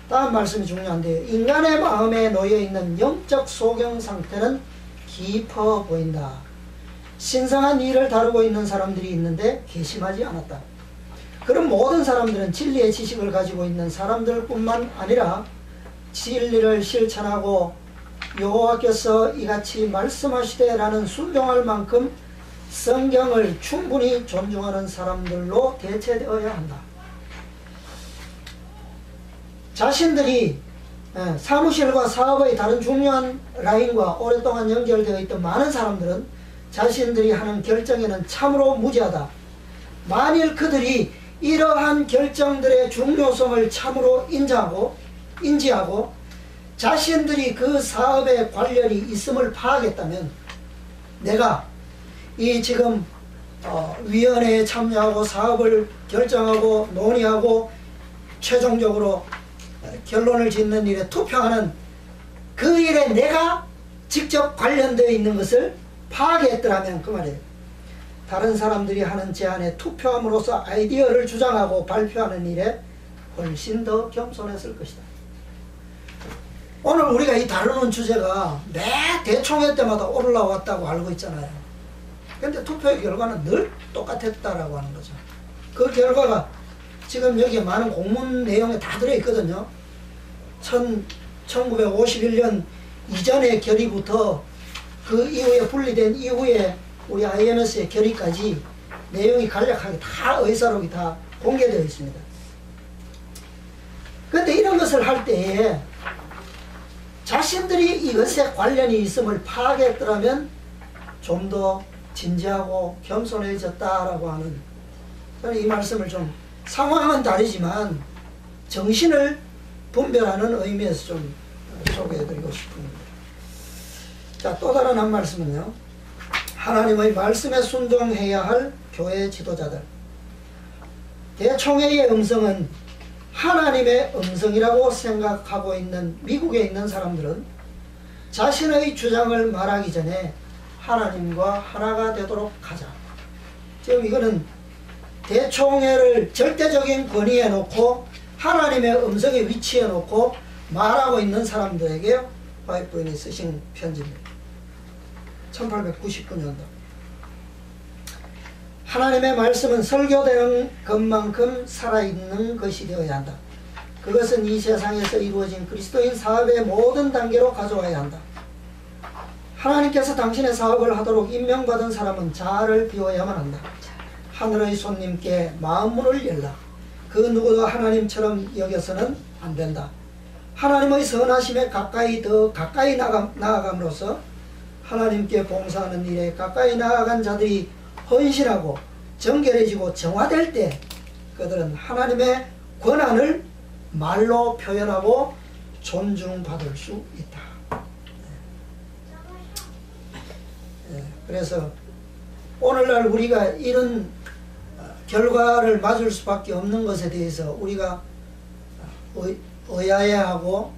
다음 말씀이 중요한데요. 인간의 마음에 놓여있는 영적 소경 상태는 깊어 보인다. 신성한 일을 다루고 있는 사람들이 있는데 괘씸하지 않았다. 그런 모든 사람들은 진리의 지식을 가지고 있는 사람들뿐만 아니라 진리를 실천하고 여호와께서 이같이 말씀하시되 라는 순종할 만큼 성경을 충분히 존중하는 사람들로 대체되어야 한다. 자신들이 사무실과 사업의 다른 중요한 라인과 오랫동안 연결되어 있던 많은 사람들은 자신들이 하는 결정에는 참으로 무지하다. 만일 그들이 이러한 결정들의 중요성을 참으로 인지하고 자신들이 그 사업에 관련이 있음을 파악했다면, 내가 이 지금 위원회에 참여하고 사업을 결정하고 논의하고 최종적으로 결론을 짓는 일에 투표하는 그 일에 내가 직접 관련되어 있는 것을 파악했더라면, 그 말이에요. 다른 사람들이 하는 제안에 투표함으로써 아이디어를 주장하고 발표하는 일에 훨씬 더 겸손했을 것이다. 오늘 우리가 이 다루는 주제가 매 대총회 때마다 올라왔다고 알고 있잖아요. 근데 투표의 결과는 늘 똑같았다라고 하는 거죠. 그 결과가 지금 여기에 많은 공문 내용에 다 들어있거든요. 1951년 이전의 결의부터 그 이후에 분리된 이후에 우리 IMS의 결의까지 내용이 간략하게 다 의사록이 다 공개되어 있습니다. 그런데 이런 것을 할 때에 자신들이 이것에 관련이 있음을 파악했더라면 좀 더 진지하고 겸손해졌다라고 하는, 저는 이 말씀을 좀 상황은 다르지만 정신을 분별하는 의미에서 좀 소개해드리고 싶습니다. 자, 또 다른 한 말씀은요. 하나님의 말씀에 순종해야 할 교회 지도자들. 대총회의 음성은 하나님의 음성이라고 생각하고 있는 미국에 있는 사람들은 자신의 주장을 말하기 전에 하나님과 하나가 되도록 하자. 지금 이거는 대총회를 절대적인 권위에 놓고 하나님의 음성에 위치해 놓고 말하고 있는 사람들에게 화이트 부인이 쓰신 편지입니다. 1899년도. 하나님의 말씀은 설교되는 것만큼 살아있는 것이 되어야 한다. 그것은 이 세상에서 이루어진 그리스도인 사업의 모든 단계로 가져와야 한다. 하나님께서 당신의 사업을 하도록 임명받은 사람은 자아를 비워야만 한다. 하늘의 손님께 마음문을 열라. 그 누구도 하나님처럼 여겨서는 안 된다. 하나님의 선하심에 더 가까이 나아감으로써 하나님께 봉사하는 일에 가까이 나아간 자들이 헌신하고 정결해지고 정화될 때 그들은 하나님의 권한을 말로 표현하고 존중받을 수 있다. 그래서 오늘날 우리가 이런 결과를 맞을 수밖에 없는 것에 대해서 우리가 의아해하고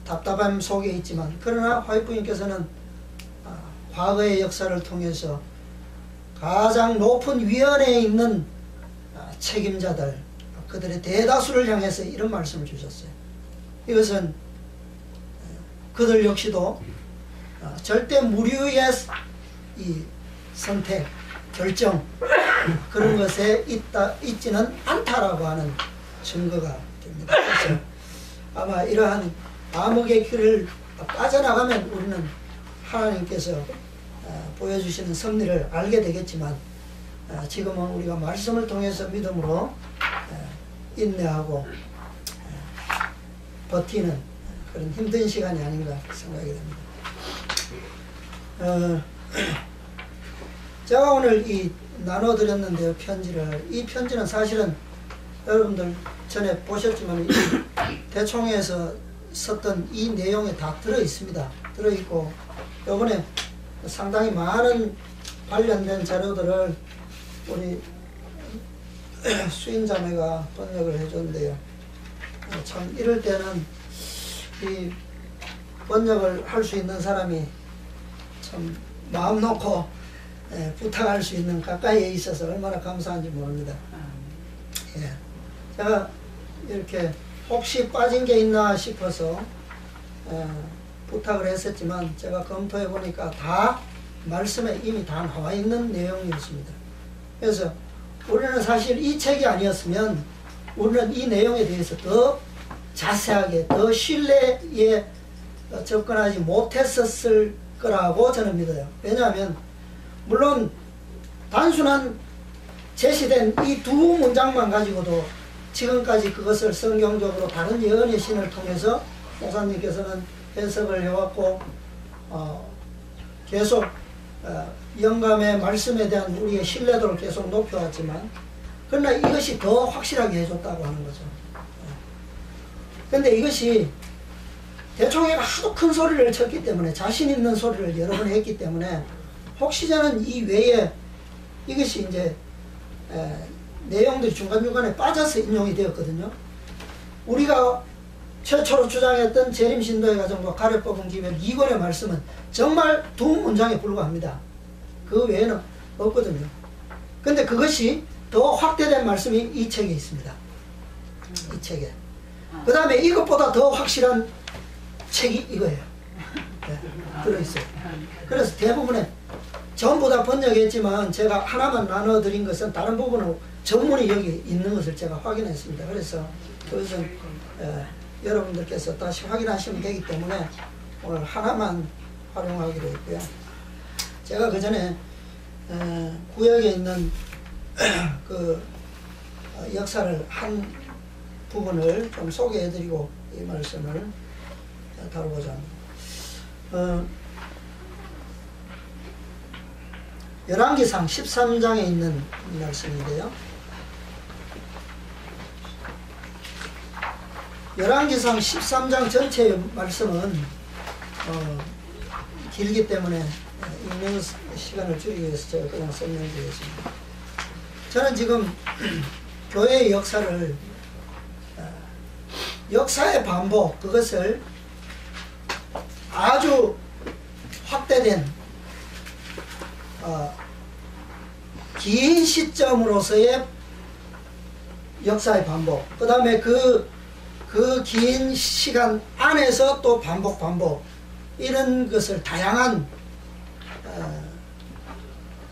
답답함 속에 있지만, 그러나 화이트 부인께서는 과거의 역사를 통해서 가장 높은 위원회에 있는 책임자들, 그들의 대다수를 향해서 이런 말씀을 주셨어요. 이것은 그들 역시도 절대 무류의 이 선택, 결정, 그런 것에 있지는 않다라고 하는 증거가 됩니다. 그래서 아마 이러한 암흑의 길을 빠져나가면 우리는 하나님께서 보여주시는 섭리를 알게 되겠지만, 지금은 우리가 말씀을 통해서 믿음으로 인내하고 버티는 그런 힘든 시간이 아닌가 생각이 됩니다. 제가 오늘 이 나눠드렸는데요, 편지를. 이 편지는 사실은 여러분들 전에 보셨지만 이 대총회에서 썼던 이 내용에 다 들어있습니다. 들어있고 이번에 상당히 많은 관련된 자료들을 우리 수인자매가 번역을 해줬는데요. 참 이럴 때는 이 번역을 할 수 있는 사람이 참 마음 놓고 부탁할 수 있는 가까이에 있어서 얼마나 감사한지 모릅니다. 예. 제가 이렇게 혹시 빠진 게 있나 싶어서 부탁을 했었지만 제가 검토해 보니까 다 말씀에 이미 다 나와 있는 내용이었습니다. 그래서 우리는 사실 이 책이 아니었으면 우리는 이 내용에 대해서 더 자세하게 더 신뢰에 접근하지 못했었을 거라고 저는 믿어요. 왜냐하면 물론 단순한 제시된 이 두 문장만 가지고도 지금까지 그것을 성경적으로 다른 예언의 신을 통해서 목사님께서는 해석을 해왔고 계속 영감의 말씀에 대한 우리의 신뢰도를 계속 높여왔지만 그러나 이것이 더 확실하게 해줬다고 하는 거죠. 근데 이것이 대총회가 하도 큰 소리를 쳤기 때문에 자신 있는 소리를 여러 번 했기 때문에 혹시 저는 이 외에 이것이 이제 내용들이 중간중간에 빠져서 인용이 되었거든요. 우리가 최초로 주장했던 재림신도의 가정과 가래 뽑은 기별 2권의 말씀은 정말 두 문장에 불과합니다. 그 외에는 없거든요. 근데 그것이 더 확대된 말씀이 이 책에 있습니다. 이 책에. 그 다음에 이것보다 더 확실한 책이 이거예요. 네, 들어있어요. 그래서 대부분의 전부 다 번역했지만 제가 하나만 나눠드린 것은 다른 부분은 전문이 여기 있는 것을 제가 확인했습니다. 그래서 그것은 여러분들께서 다시 확인하시면 되기 때문에 오늘 하나만 활용하기로 했고요. 제가 그 전에 구역에 있는 그 역사를 한 부분을 좀 소개해드리고 이 말씀을 다루고자 합니다. 열왕기상 13장에 있는 말씀인데요. 열왕기상 13장 전체의 말씀은 길기 때문에 읽는 시간을 줄이기 위해서 제가 그냥 설명드리겠습니다. 저는 지금 교회의 역사를 역사의 반복, 그것을 아주 확대된 긴 시점으로서의 역사의 반복, 그 다음에 그 긴 시간 안에서 또 반복 이런 것을 다양한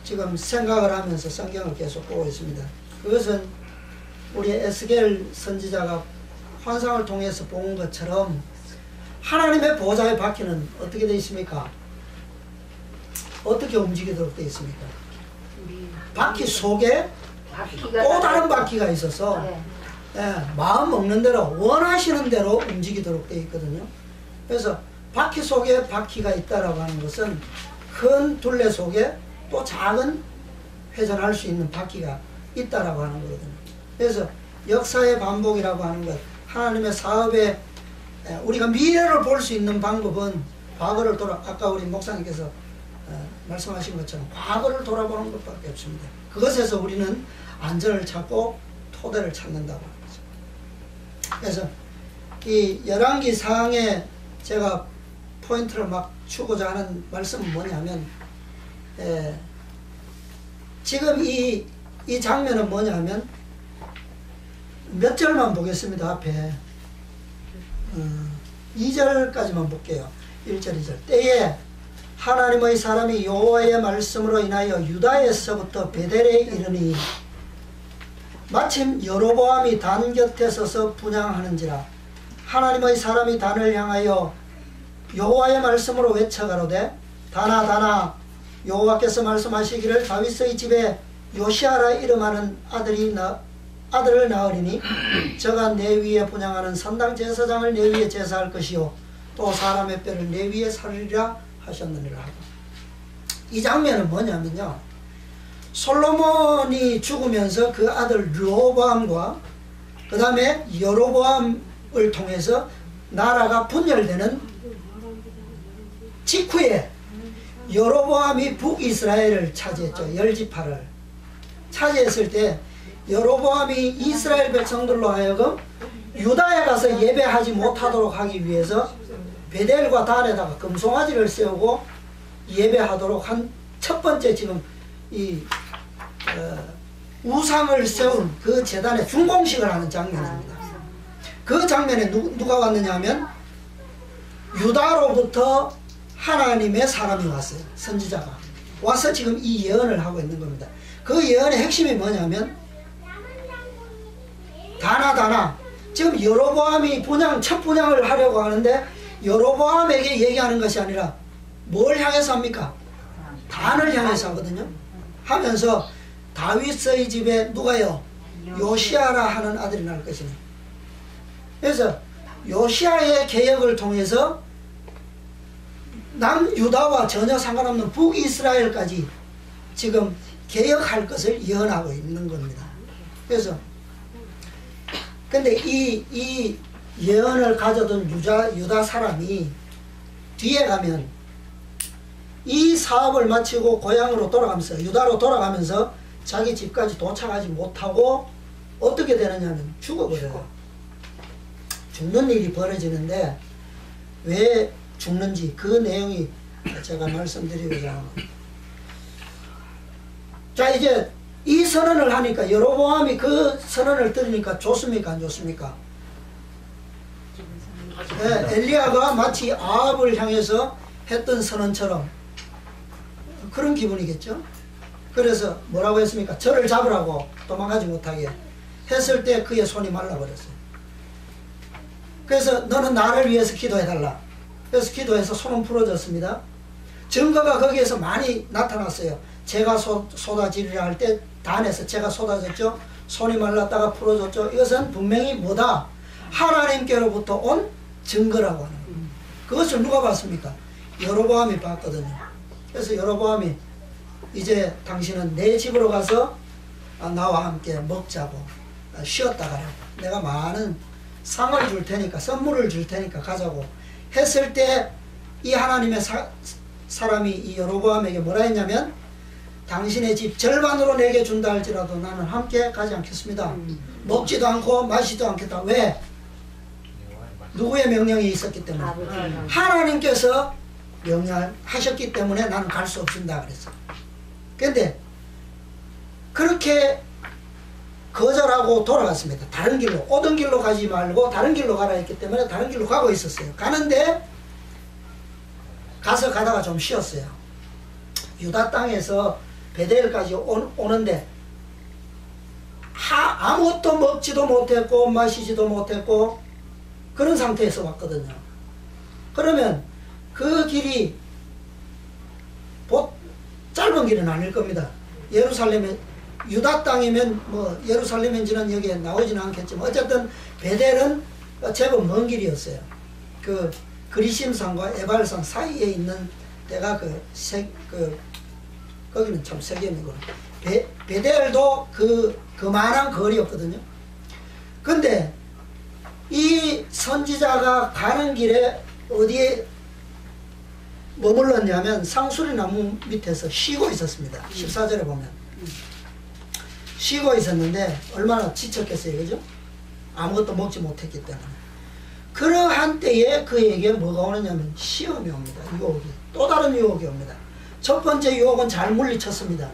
지금 생각을 하면서 성경을 계속 보고 있습니다. 그것은 우리 에스겔 선지자가 환상을 통해서 본 것처럼 하나님의 보좌의 바퀴는 어떻게 되어 있습니까? 어떻게 움직이도록 되어 있습니까? 바퀴 속에 또 다른 바퀴가 있어서 마음 먹는 대로 원하시는 대로 움직이도록 되어 있거든요. 그래서 바퀴 속에 바퀴가 있다라고 하는 것은 큰 둘레 속에 또 작은 회전할 수 있는 바퀴가 있다라고 하는 거거든요. 그래서 역사의 반복이라고 하는 것, 하나님의 사업에 우리가 미래를 볼 수 있는 방법은 과거를 아까 우리 목사님께서 말씀하신 것처럼 과거를 돌아보는 것밖에 없습니다. 그것에서 우리는 안전을 찾고 토대를 찾는다고 하는 거죠. 그래서 이 열왕기상에 제가 포인트를 막 주고자 하는 말씀은 뭐냐면 지금 이 장면은 뭐냐면 몇 절만 보겠습니다. 앞에 2절까지만 볼게요. 1절 2절. 때에 하나님의 사람이 여호와의 말씀으로 인하여 유다에서부터 베델에 이르니 마침 여로보암이 단 곁에 서서 분향하는지라. 하나님의 사람이 단을 향하여 여호와의 말씀으로 외쳐가로되 다나 여호와께서 말씀하시기를 다윗의 집에 요시아라 이름하는 아들을 낳으리니 저가 내 위에 분향하는 선당 제사장을 내 위에 제사할 것이요 또 사람의 뼈를 내 위에 살리리라 하셨느니라 하고. 이 장면은 뭐냐면요, 솔로몬이 죽으면서 그 아들 르호보암과 그 다음에 여로보암을 통해서 나라가 분열되는 직후에 여로보암이 북이스라엘을 차지했죠. 열지파를 차지했을 때 여로보암이 이스라엘 백성들로 하여금 유다에 가서 예배하지 못하도록 하기 위해서 베델과 단에다가 금송아지를 세우고 예배하도록 한 첫 번째 지금 이 우상을 세운 그 제단에 준공식을 하는 장면입니다. 그 장면에 누가 왔느냐 하면 유다로부터 하나님의 사람이 왔어요. 선지자가 와서 지금 이 예언을 하고 있는 겁니다. 그 예언의 핵심이 뭐냐면 다나 지금 여로보암이 첫 분향을 하려고 하는데 여로보암에게 얘기하는 것이 아니라 뭘 향해서 합니까? 단을 향해서 하거든요. 하면서 다윗의 집에 누가요? 요시아라 하는 아들이 날 것이니. 그래서 요시아의 개혁을 통해서 남유다와 전혀 상관없는 북이스라엘까지 지금 개혁할 것을 예언하고 있는 겁니다. 그래서 근데 이 예언을 가져둔 유다 사람이 뒤에 가면 이 사업을 마치고 고향으로 돌아가면서 유다로 돌아가면서 자기 집까지 도착하지 못하고 어떻게 되느냐면 죽어버려요. 죽는 일이 벌어지는데 왜 죽는지 그 내용이 제가 말씀드리고자 합니다. 자, 이제 이 선언을 하니까 여로보암이 그 선언을 들으니까 좋습니까 안 좋습니까? 네, 엘리야가 마치 아합을 향해서 했던 선언처럼 그런 기분이겠죠. 그래서 뭐라고 했습니까? 저를 잡으라고 도망가지 못하게 했을 때 그의 손이 말라버렸어요. 그래서 너는 나를 위해서 기도해달라. 그래서 기도해서 손은 풀어졌습니다. 증거가 거기에서 많이 나타났어요. 제가 쏟아지리라 할 때 단에서 제가 쏟아졌죠. 손이 말랐다가 풀어졌죠. 이것은 분명히 뭐다? 하나님께로부터 온 증거라고 하는 거예요. 그것을 누가 봤습니까? 여로보암이 봤거든요. 그래서 여로보암이 이제 당신은 내 집으로 가서 나와 함께 먹자고 쉬었다 가라고 내가 많은 상을 줄 테니까 선물을 줄 테니까 가자고 했을 때 이 하나님의 사람이 이 여로보암에게 뭐라 했냐면 당신의 집 절반으로 내게 준다 할지라도 나는 함께 가지 않겠습니다. 먹지도 않고 마시지도 않겠다. 왜? 누구의 명령이 있었기 때문에? 하나님께서 명령하셨기 때문에 나는 갈 수 없습니다 그랬어요. 근데 그렇게 거절하고 돌아갔습니다. 다른 길로, 오던 길로 가지 말고 다른 길로 가라 했기 때문에 다른 길로 가고 있었어요. 가는데 가서 가다가 좀 쉬었어요. 유다 땅에서 베델까지 오는데 아무것도 먹지도 못했고 마시지도 못했고 그런 상태에서 왔거든요. 그러면 그 길이 짧은 길은 아닐 겁니다. 예루살렘에 유다 땅이면 뭐 예루살렘인지는 여기에 나오지는 않겠지만 어쨌든 베델은 제법 먼 길이었어요. 그 그리심산과 에발산 사이에 있는 데가 거기는 참 세계이고 베델도 그만한 거리였거든요. 근데 이 선지자가 가는 길에 어디에 머물렀냐면 상수리 나무 밑에서 쉬고 있었습니다. 14절에 보면 쉬고 있었는데 얼마나 지쳤겠어요, 그죠? 아무것도 먹지 못했기 때문에. 그러한 때에 그에게 뭐가 오느냐면 시험이 옵니다. 유혹이. 또 다른 유혹이 옵니다. 첫 번째 유혹은 잘 물리쳤습니다.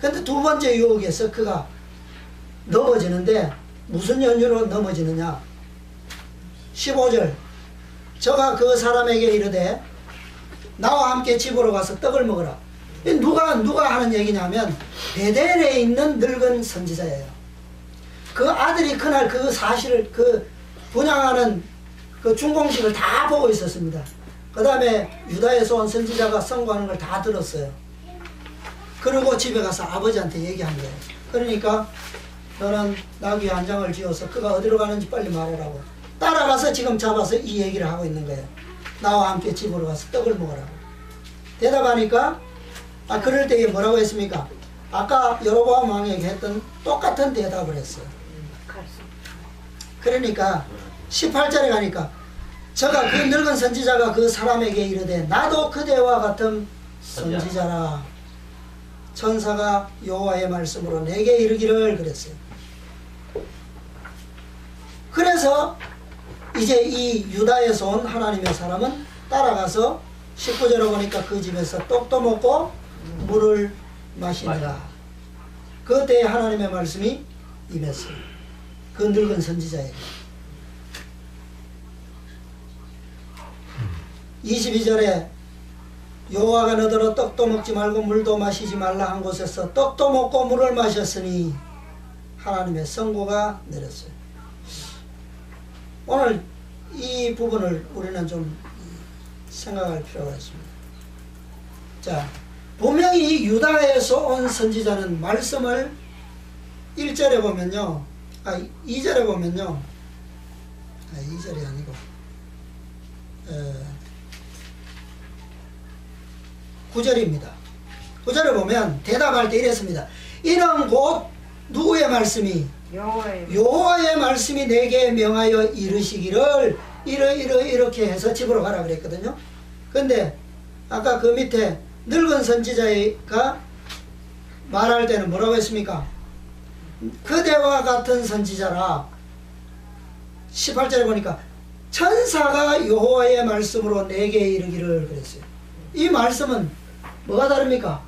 근데 두 번째 유혹에서 그가 넘어지는데 무슨 연유로 넘어지느냐? 15절 저가 그 사람에게 이르되 나와 함께 집으로 가서 떡을 먹으라. 누가 하는 얘기냐면 베델에 있는 늙은 선지자예요. 그 아들이 그날 그 사실을 분향하는 그 중공식을 다 보고 있었습니다. 그 다음에 유다에서 온 선지자가 선고하는 걸 다 들었어요. 그리고 집에 가서 아버지한테 얘기한 거예요. 그러니까 너는 나귀 한 장을 지어서 그가 어디로 가는지 빨리 말하라고 따라가서 지금 잡아서 이 얘기를 하고 있는 거예요. 나와 함께 집으로 가서 떡을 먹으라고 대답하니까 그럴 때에 뭐라고 했습니까? 아까 여로보암 왕에게 했던 똑같은 대답을 했어요. 그러니까 18절에 가니까 저가 그 늙은 선지자가 그 사람에게 이르되 나도 그대와 같은 선지자라. 천사가 여호와의 말씀으로 내게 이르기를 그랬어요. 그래서 이제 이 유다에서 온 하나님의 사람은 따라가서 19절에 보니까 그 집에서 떡도 먹고 물을 마시니라. 그때에 하나님의 말씀이 임했어요. 그 늙은 선지자에게. 22절에 여호와가 너더러 떡도 먹지 말고 물도 마시지 말라 한 곳에서 떡도 먹고 물을 마셨으니 하나님의 선고가 내렸어요. 오늘 이 부분을 우리는 좀 생각할 필요가 있습니다. 자, 분명히 유다에서 온 선지자는 말씀을 1절에 보면요, 2절에 보면요, 2절이 아니고 9절입니다. 9절에 보면 대답할 때 이랬습니다. 이는 곧 누구의 말씀이? 여호와의 말씀이 내게 명하여 이르시기를 이렇게 해서 집으로 가라 그랬거든요. 근데 아까 그 밑에 늙은 선지자가 말할 때는 뭐라고 했습니까? 그대와 같은 선지자라. 18절에 보니까 천사가 여호와의 말씀으로 내게 이르기를 그랬어요. 이 말씀은 뭐가 다릅니까?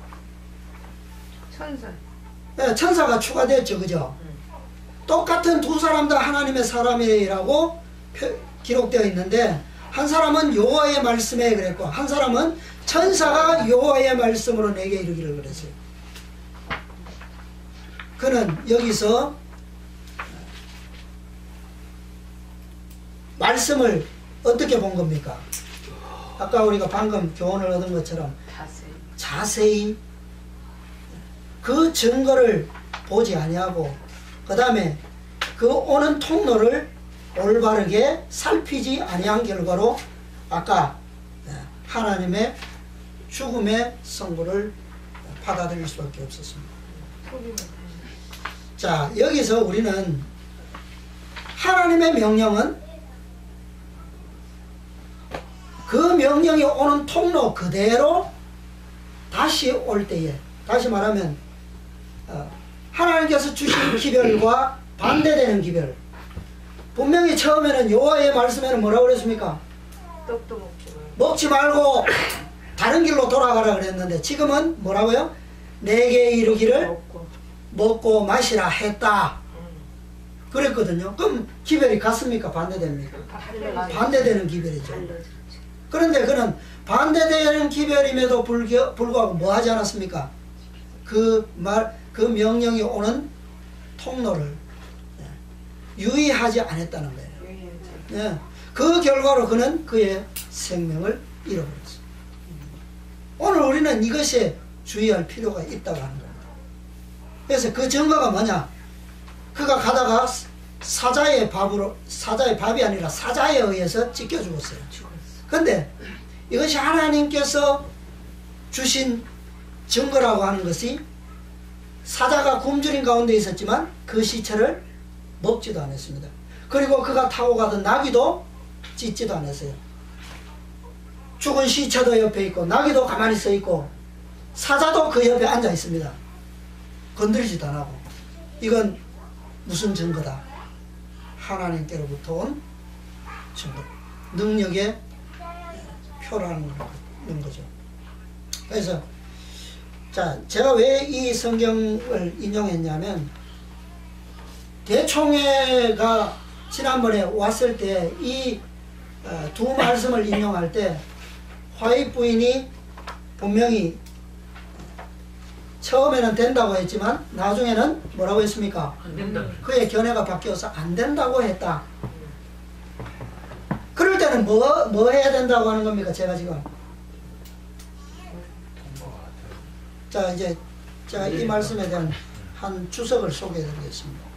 천사. 네, 천사가 추가됐죠, 그죠? 똑같은 두 사람 다 하나님의 사람이라고 기록되어 있는데 한 사람은 여호와의 말씀에 그랬고 한 사람은 천사가 여호와의 말씀으로 내게 이르기를 그랬어요. 그는 여기서 말씀을 어떻게 본 겁니까? 아까 우리가 방금 교훈을 얻은 것처럼 자세히 그 증거를 보지 아니하고 그 다음에 그 오는 통로를 올바르게 살피지 아니한 결과로 아까 하나님의 죽음의 선고를 받아들일 수밖에 없었습니다. 자, 여기서 우리는 하나님의 명령은 그 명령이 오는 통로 그대로 다시 올 때에, 다시 말하면 하나님께서 주신 기별과 반대되는 기별. 분명히 처음에는 여호와의 말씀에는 뭐라고 그랬습니까? 떡도 먹지 말고 다른 길로 돌아가라 그랬는데 지금은 뭐라고요? 내게 이르기를 먹고 마시라 했다 그랬거든요. 그럼 기별이 같습니까? 반대됩니까? 반대되는 기별이죠. 그런데 그는 반대되는 기별임에도 불구하고 뭐 하지 않았습니까? 그 명령이 오는 통로를 유의하지 않았다는 거예요. 네. 그 결과로 그는 그의 생명을 잃어버렸어요. 오늘 우리는 이것에 주의할 필요가 있다고 하는 겁니다. 그래서 그 증거가 뭐냐? 그가 가다가 사자의 밥이 아니라 사자에 의해서 찢겨 죽었어요. 그런데 이것이 하나님께서 주신 증거라고 하는 것이 사자가 굶주린 가운데 있었지만 그 시체를 먹지도 않았습니다. 그리고 그가 타고 가던 나귀도 찢지도 않았어요. 죽은 시체도 옆에 있고 나귀도 가만히 서 있고 사자도 그 옆에 앉아 있습니다. 건드리지도 안 하고. 이건 무슨 증거다? 하나님께로부터 온 증거, 능력의 표라는 거죠. 그래서 자, 제가 왜 이 성경을 인용했냐면 대총회가 지난번에 왔을 때 이 두 말씀을 인용할 때 화이트 부인이 분명히 처음에는 된다고 했지만 나중에는 뭐라고 했습니까? 안 된다. 그의 견해가 바뀌어서 안 된다고 했다. 그럴 때는 뭐 해야 된다고 하는 겁니까? 제가 지금 자, 이제 제가 이 말씀에 대한 한 주석을 소개해 드리겠습니다.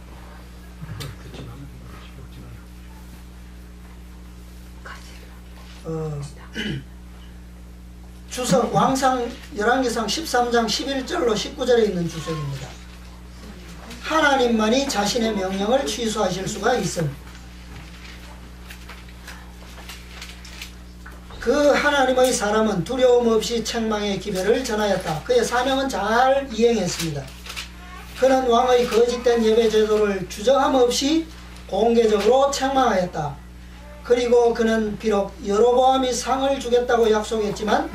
주석 왕상 열왕기상 13장 11절로 19절에 있는 주석입니다. 하나님만이 자신의 명령을 취소하실 수가 있음. 그 하나님의 사람은 두려움 없이 책망의 기별을 전하였다. 그의 사명은 잘 이행했습니다. 그는 왕의 거짓된 예배 제도를 주저함 없이 공개적으로 책망하였다. 그리고 그는 비록 여로보암이 상을 주겠다고 약속했지만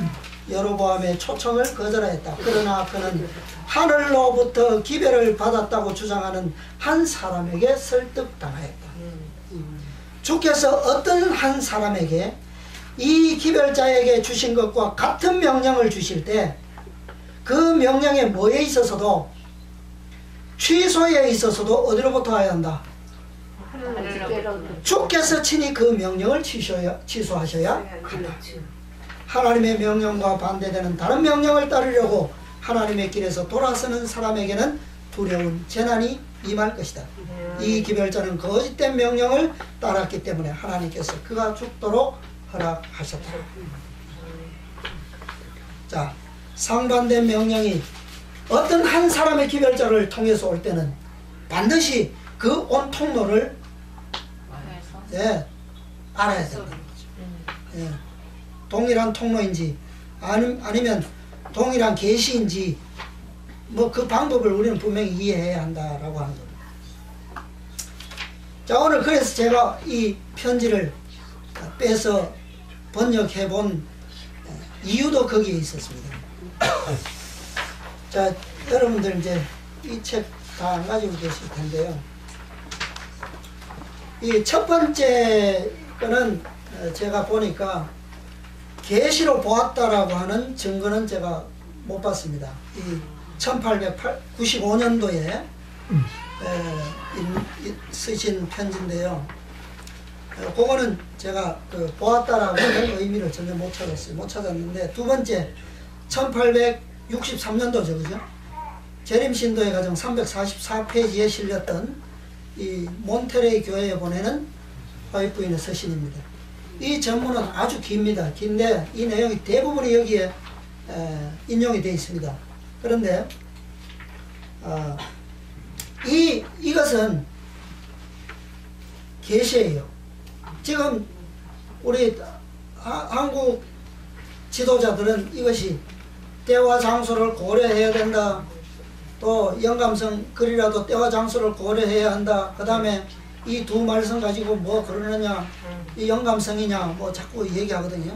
여로보암의 초청을 거절하였다. 그러나 그는 하늘로부터 기별을 받았다고 주장하는 한 사람에게 설득당하였다. 주께서 어떤 한 사람에게 이 기별자에게 주신 것과 같은 명령을 주실 때 그 명령에 뭐에 있어서도 취소에 있어서도 어디로부터 와야 한다? 주께서 친히 그 명령을 취소하셔야 한다. 하나님의 명령과 반대되는 다른 명령을 따르려고 하나님의 길에서 돌아서는 사람에게는 두려운 재난이 임할 것이다. 이 기별자는 거짓된 명령을 따랐기 때문에 하나님께서 그가 죽도록 허락하셨다. 자, 상반된 명령이 어떤 한 사람의 기별자를 통해서 올 때는 반드시 그 온 통로를 알아야 된다는 거죠. 동일한 통로인지 아니면 동일한 계시인지 뭐 그 방법을 우리는 분명히 이해해야 한다라고 하는 겁니다. 자, 오늘 그래서 제가 이 편지를 빼서 번역해 본 이유도 거기에 있었습니다. 자, 여러분들 이제 이 책 다 안 가지고 계실 텐데요. 이 첫 번째 거는 제가 보니까 계시로 보았다라고 하는 증거는 제가 못 봤습니다. 이 1895년도에 쓰신 편지인데요. 그거는 제가 보았다라고 하는 의미를 전혀 못 찾았어요. 못 찾았는데, 두 번째 1863년도죠, 그죠? 재림신도의 가정 344페이지에 실렸던 이 몬테레이 교회에 보내는 화이트 부인의 서신입니다. 이 전문은 아주 깁니다. 긴데 이 내용이 대부분이 여기에 인용이 되어 있습니다. 그런데 이것은 계시예요. 지금 우리 한국 지도자들은 이것이 때와 장소를 고려해야 된다. 또 영감성 글이라도 때와 장소를 고려해야 한다. 그 다음에 이 두 말씀 가지고 뭐 그러느냐, 이 영감성이냐 뭐 자꾸 얘기하거든요.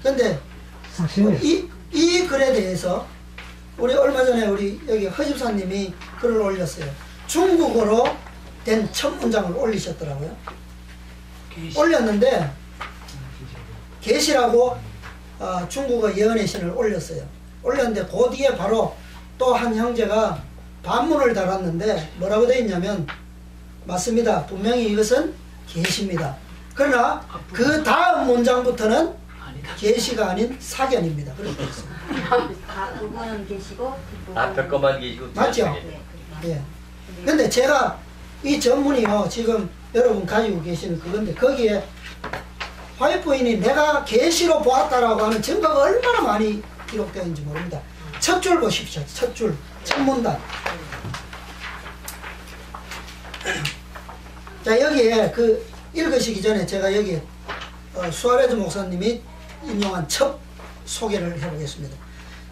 근데 이 글에 대해서 우리 얼마 전에 우리 여기 허집사님이 글을 올렸어요. 중국어로 된 첫 문장을 올리셨더라고요. 올렸는데 계시라고 중국어 예언의 신을 올렸어요. 올렸는데 그 뒤에 바로 또 한 형제가 반문을 달았는데 뭐라고 되어 있냐면, 맞습니다. 분명히 이것은 계시입니다. 그러나 그 다음 문장부터는 계시가 아닌 사견입니다. 그렇게 되어 있습니다. 그거는 계시고 앞에 것만 계시고 맞죠? 예. 근데 제가 이 전문이요, 지금 여러분 가지고 계시는 그건데, 거기에 화이트 부인이 내가 계시로 보았다라고 하는 증거가 얼마나 많이 기록되어 있는지 모릅니다. 첫 줄 보십시오. 첫 줄, 첫 문단. 자, 여기에 읽으시기 전에 제가 여기 수아레즈 목사님이 인용한 첫 소개를 해보겠습니다.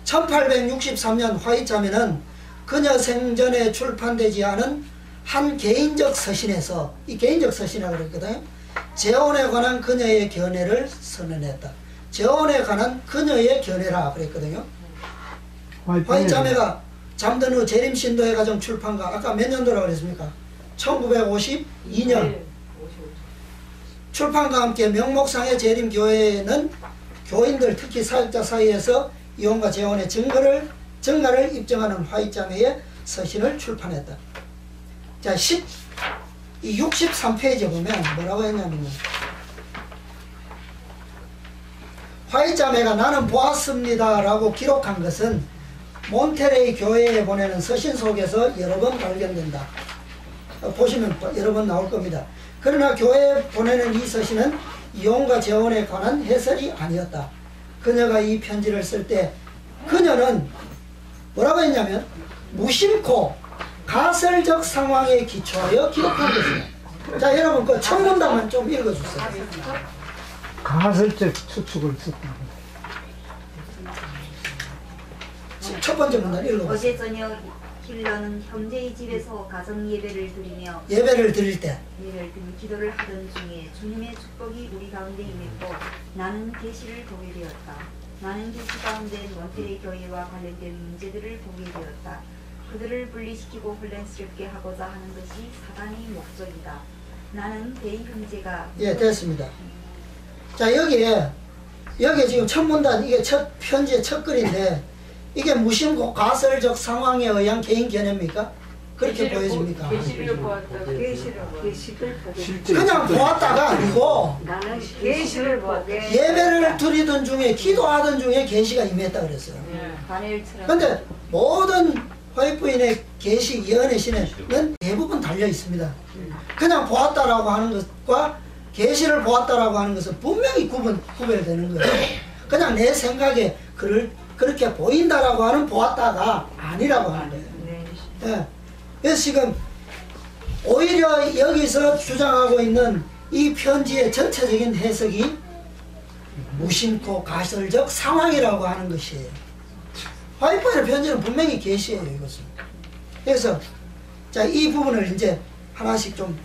1863년 화이트 자매는 그녀 생전에 출판되지 않은 한 개인적 서신에서, 이 개인적 서신이라고 그랬거든요. 재혼에 관한 그녀의 견해를 선언했다. 재혼에 관한 그녀의 견해라 그랬거든요. 화이트 자매가 잠든 후 재림신도의 가정 출판가, 아까 몇 년도라고 그랬습니까? 1952년. 출판과 함께 명목상의 재림교회는 교인들, 특히 사역자 사이에서 이혼과 재혼의 증가를 입증하는 화이트 자매의 서신을 출판했다. 자, 63페이지에 보면 뭐라고 했냐면요. 화이트 자매가 나는 보았습니다 라고 기록한 것은 몬테레이 교회에 보내는 서신 속에서 여러 번 발견된다. 보시면 여러 번 나올 겁니다. 그러나 교회에 보내는 이 서신은 이혼과 재혼에 관한 해설이 아니었다. 그녀가 이 편지를 쓸 때 그녀는 뭐라고 했냐면, 무심코 가설적 상황에 기초하여 기록한 것이다. 자, 여러분 그 첫 문단만 좀 읽어주세요. 가설적 추측을 썼다. 첫 번째 문단 읽어보세요. 어제 저녁 힐러는 형제의 집에서 가정 예배를 드리며 예배를 드릴 때 기도를 하던 중에 주님의 축복이 우리 가운데 임했고 나는 계시를 보게 되었다. 나는 계시 가운데 몬테레이 교회와 관련된 문제들을 보게 되었다. 그들을 분리시키고 혼란스럽게 하고자 하는 것이 사단의 목적이다. 나는 대의 형제가 됐습니다. 자, 여기에 지금 첫 문단, 이게 첫 편지의 첫 글인데, 이게 무심코 가설적 상황에 의한 개인 견해입니까? 그렇게 보여집니까? 계시를 보았다. 계시를 보고. 실제 그냥 보았다가 아니고, 나는 계시를 보게. 예배를 드리던 중에, 기도하던 중에 계시가 임했다 그랬어요. 바넬처럼. 근데 모든 화이트부인의 계시 예언의 신에는 대부분 달려 있습니다. 그냥 보았다라고 하는 것과 계시를 보았다라고 하는 것은 분명히 구별되는 거예요. 그냥 내 생각에 그렇게 보인다라고 하는 보았다가 아니라고 하는 거예요. 네. 예. 그래서 지금 오히려 여기서 주장하고 있는 이 편지의 전체적인 해석이 무심코 가설적 상황이라고 하는 것이에요. 화이트부인의 편지는 분명히 계시예요, 이것은. 그래서 자, 이 부분을 이제 하나씩 좀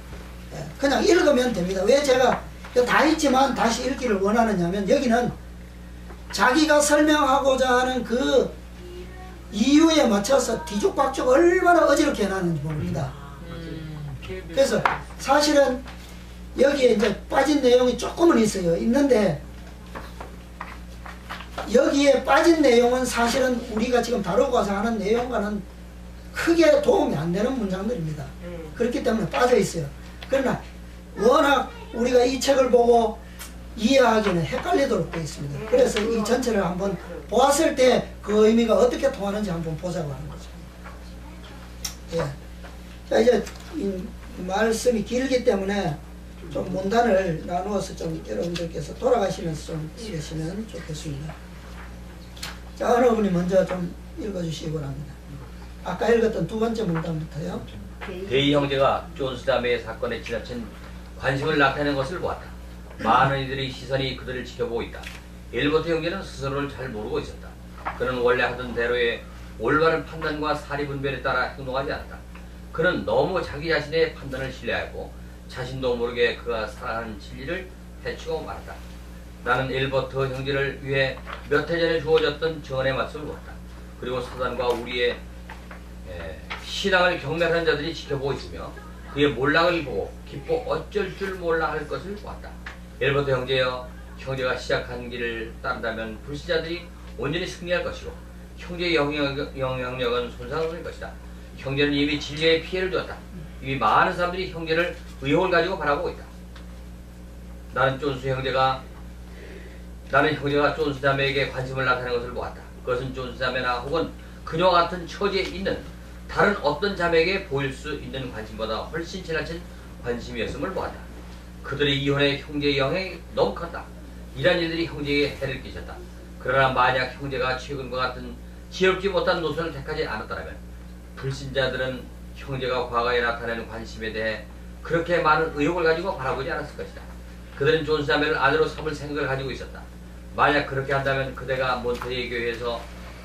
그냥 읽으면 됩니다. 왜 제가 다 있지만 다시 읽기를 원하느냐면, 여기는 자기가 설명하고자 하는 그 이유에 맞춰서 뒤죽박죽 얼마나 어지럽게 해놨는지 모릅니다. 그래서 사실은 여기에 이제 빠진 내용이 조금은 있어요. 있는데 여기에 빠진 내용은 사실은 우리가 지금 다루고 와서 하는 내용과는 크게 도움이 안 되는 문장들입니다. 그렇기 때문에 빠져 있어요. 그러나 워낙 우리가 이 책을 보고 이해하기는 헷갈리도록 되어 있습니다. 그래서 이 전체를 한번 보았을 때 그 의미가 어떻게 통하는지 한번 보자고 하는 거죠. 예. 자, 이제 이 말씀이 길기 때문에 좀 문단을 나누어서 좀 여러분들께서 돌아가시면서 좀 읽으시면 좋겠습니다. 자, 어느 분이 먼저 좀 읽어주시기 바랍니다. 아까 읽었던 두 번째 문단부터요. 데이 형제가 존스다메의 사건에 지나친 관심을 나타내는 것을 보았다. 많은 이들의 시선이 그들을 지켜보고 있다. 엘버트 형제는 스스로를 잘 모르고 있었다. 그는 원래 하던 대로의 올바른 판단과 사리 분별에 따라 행동하지 않았다. 그는 너무 자기 자신의 판단을 신뢰하고 자신도 모르게 그가 살아가는 진리를 해치고 말았다. 나는 엘버트 형제를 위해 몇 해 전에 주어졌던 증언의 말씀을 보았다. 그리고 사단과 우리의 신앙을 경멸하는 자들이 지켜보고 있으며 그의 몰락을 보고 기뻐 어쩔 줄 몰라 할 것을 보았다. 엘버트 형제여, 형제가 시작한 길을 따른다면 불신자들이 온전히 승리할 것이고 형제의 영향력은 손상을 할 것이다. 형제는 이미 진리에 피해를 주었다. 이미 많은 사람들이 형제를 의혹을 가지고 바라보고 있다. 나는 형제가 존스 자매에게 관심을 나타내는 것을 보았다. 그것은 존스 자매나 혹은 그녀와 같은 처지에 있는 다른 어떤 자매에게 보일 수 있는 관심보다 훨씬 지나친 관심이었음을 보았다. 그들의 이혼에 형제의 영향이 너무 컸다. 이러한 일들이 형제에게 해를 끼쳤다. 그러나 만약 형제가 최근과 같은 지혜롭지 못한 노선을 택하지 않았다면 불신자들은 형제가 과거에 나타내는 관심에 대해 그렇게 많은 의혹을 가지고 바라보지 않았을 것이다. 그들은 존스 자매를 아내로 삼을 생각을 가지고 있었다. 만약 그렇게 한다면 그대가 몬테리에 교회에서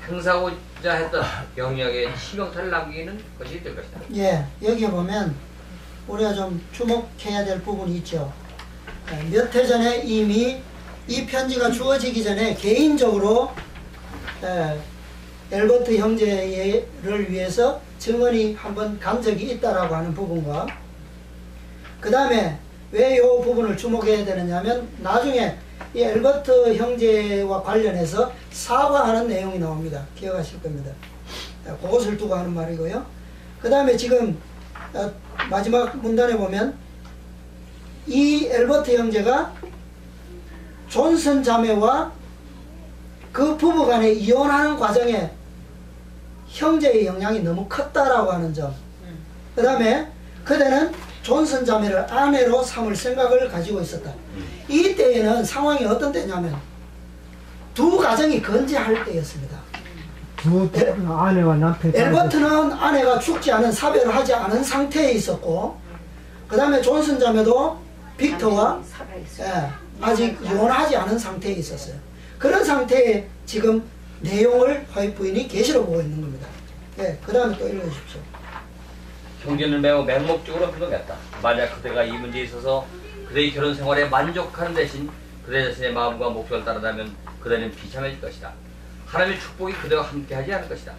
행사하고자 했던 영역에 치명타를 남기는 것이 될 것이다. 예, 여기 보면 우리가 좀 주목해야 될 부분이 있죠. 몇 해 전에 이미 이 편지가 주어지기 전에 개인적으로 엘버트 형제를 위해서 증언이 한번 간 적이 있다라고 하는 부분과, 그 다음에 왜 이 부분을 주목해야 되느냐면 나중에 이 엘버트 형제와 관련해서 사과하는 내용이 나옵니다. 기억하실 겁니다. 그것을 두고 하는 말이고요. 그 다음에 지금 마지막 문단에 보면 이 엘버트 형제가 존슨 자매와 그 부부간에 이혼하는 과정에 형제의 영향이 너무 컸다라고 하는 점, 그 다음에 그대는 존슨 자매를 아내로 삼을 생각을 가지고 있었다. 이때에는 상황이 어떤 때냐면 두 가정이 건재할 때였습니다. 두 아내와 남편. 엘버트는 아내가 죽지 않은, 사별을 하지 않은 상태에 있었고, 그 다음에 존슨 자매도 빅터와 아직 이혼하지 않은 상태에 있었어요. 그런 상태에 지금 내용을 화이트 부인이 계시로 보고 있는 겁니다. 예, 그 다음에 또 읽어주십시오. 형제는 매우 맹목적으로 행동했다. 만약 그대가 이 문제에 있어서 그대의 결혼 생활에 만족하는 대신 그대 자신의 마음과 목적을 따르다면 그대는 비참해질 것이다. 하나님의 축복이 그대와 함께하지 않을 것이다.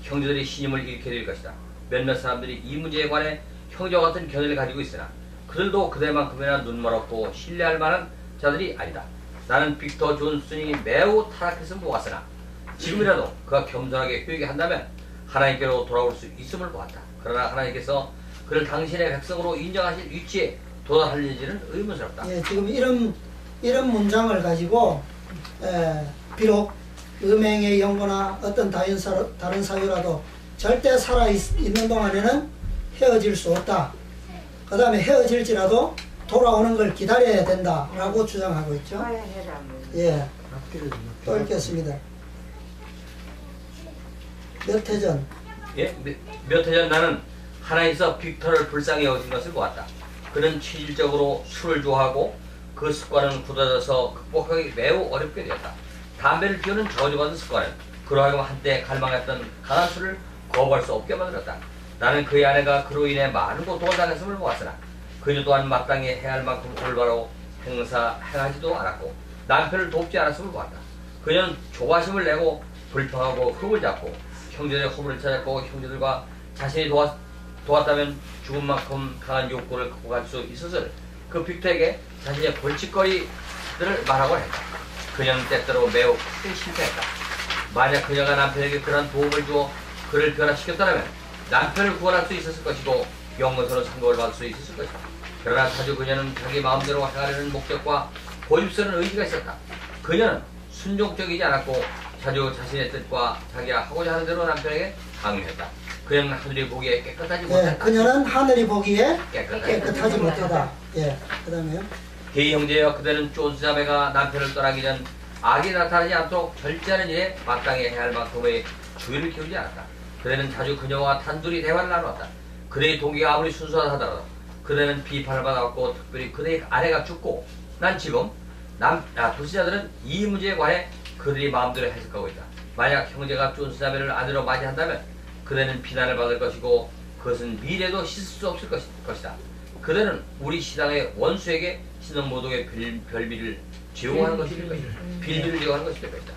형제들이 신임을 잃게 될 것이다. 몇몇 사람들이 이 문제에 관해 형제와 같은 견해를 가지고 있으나 그들도 그대만큼이나 눈멀었고 신뢰할 만한 자들이 아니다. 나는 빅터 존슨이 매우 타락했음을 보았으나 지금이라도 그가 겸손하게 회개한다면 하나님께로 돌아올 수 있음을 보았다. 그러나 하나님께서 그를 당신의 백성으로 인정하실 위치에 도달하는지는 의문스럽다. 예, 지금 이런 문장을 가지고 비록 음행의 연고나 어떤 다른 사유라도 절대 살아있는 동안에는 헤어질 수 없다. 그 다음에 헤어질지라도 돌아오는 걸 기다려야 된다라고 주장하고 있죠. 화해해라. 예, 또 읽겠습니다. 몇 해 전 예? 몇 해 전 나는 하나님께서 빅터를 불쌍히 여기신 것을 보았다. 그는 체질적으로 술을 좋아하고 그 습관은 굳어져서 극복하기 매우 어렵게 되었다. 담배를 피우는 저주받은 습관은 그로 하여금 한때 갈망했던 강한 술을 거부할 수 없게 만들었다. 나는 그의 아내가 그로 인해 많은 고통을 당했음을 보았으나 그녀 또한 마땅히 해야 할 만큼 올바로 행하지도 않았고 남편을 돕지 않았음을 보았다. 그녀는 조바심을 내고 불평하고 흠을 잡고 형제들의 허물을 찾았고 형제들과 자신이 도왔다면 죽은 만큼 강한 욕구를 극복할 수 있었을 그 빅터에게 자신의 골칫거리들을 말하곤 했다. 그녀는 때때로 매우 크게 실패했다. 만약 그녀가 남편에게 그런 도움을 주어 그를 변화시켰다면 남편을 구원할 수 있었을 것이고 영원토록 상급을 받을 수 있었을 것이다. 그러나 자주 그녀는 자기 마음대로 행하려는 목적과 고집스러운 의지가 있었다. 그녀는 순종적이지 않았고 자주 자신의 뜻과 자기가 하고자 하는 대로 남편에게 강요했다. 그녀는 하늘이 보기에 깨끗하지 못했다. 예, 그녀는 하늘이 보기에 깨끗하지 깨끗하지 못하다. 예, 그 다음에요. 게이 형제여, 그대는 존스 자매가 남편을 떠나기 전 악이 나타나지 않도록 절제하는 일에 마땅히 해야 할 만큼의 주의를 기울이지 않았다. 그대는 자주 그녀와 단둘이 대화를 나누었다. 그대의 동기가 아무리 순수하다 하더라도 그대는 비판을 받아왔고 특별히 그대의 아내가 죽고 난 지금 도시자들은 이 문제에 관해 그들이 마음대로 해석하고 있다. 만약 형제가 존스 자매를 아내로 맞이한다면 그대는 비난을 받을 것이고 그것은 미래도 씻을 수 없을 것이다. 그대는 우리 시당의 원수에게 신성모독의 별비를 제공하는 것이 될 것이다. 빌비를 제공하는 것이 될 것이다.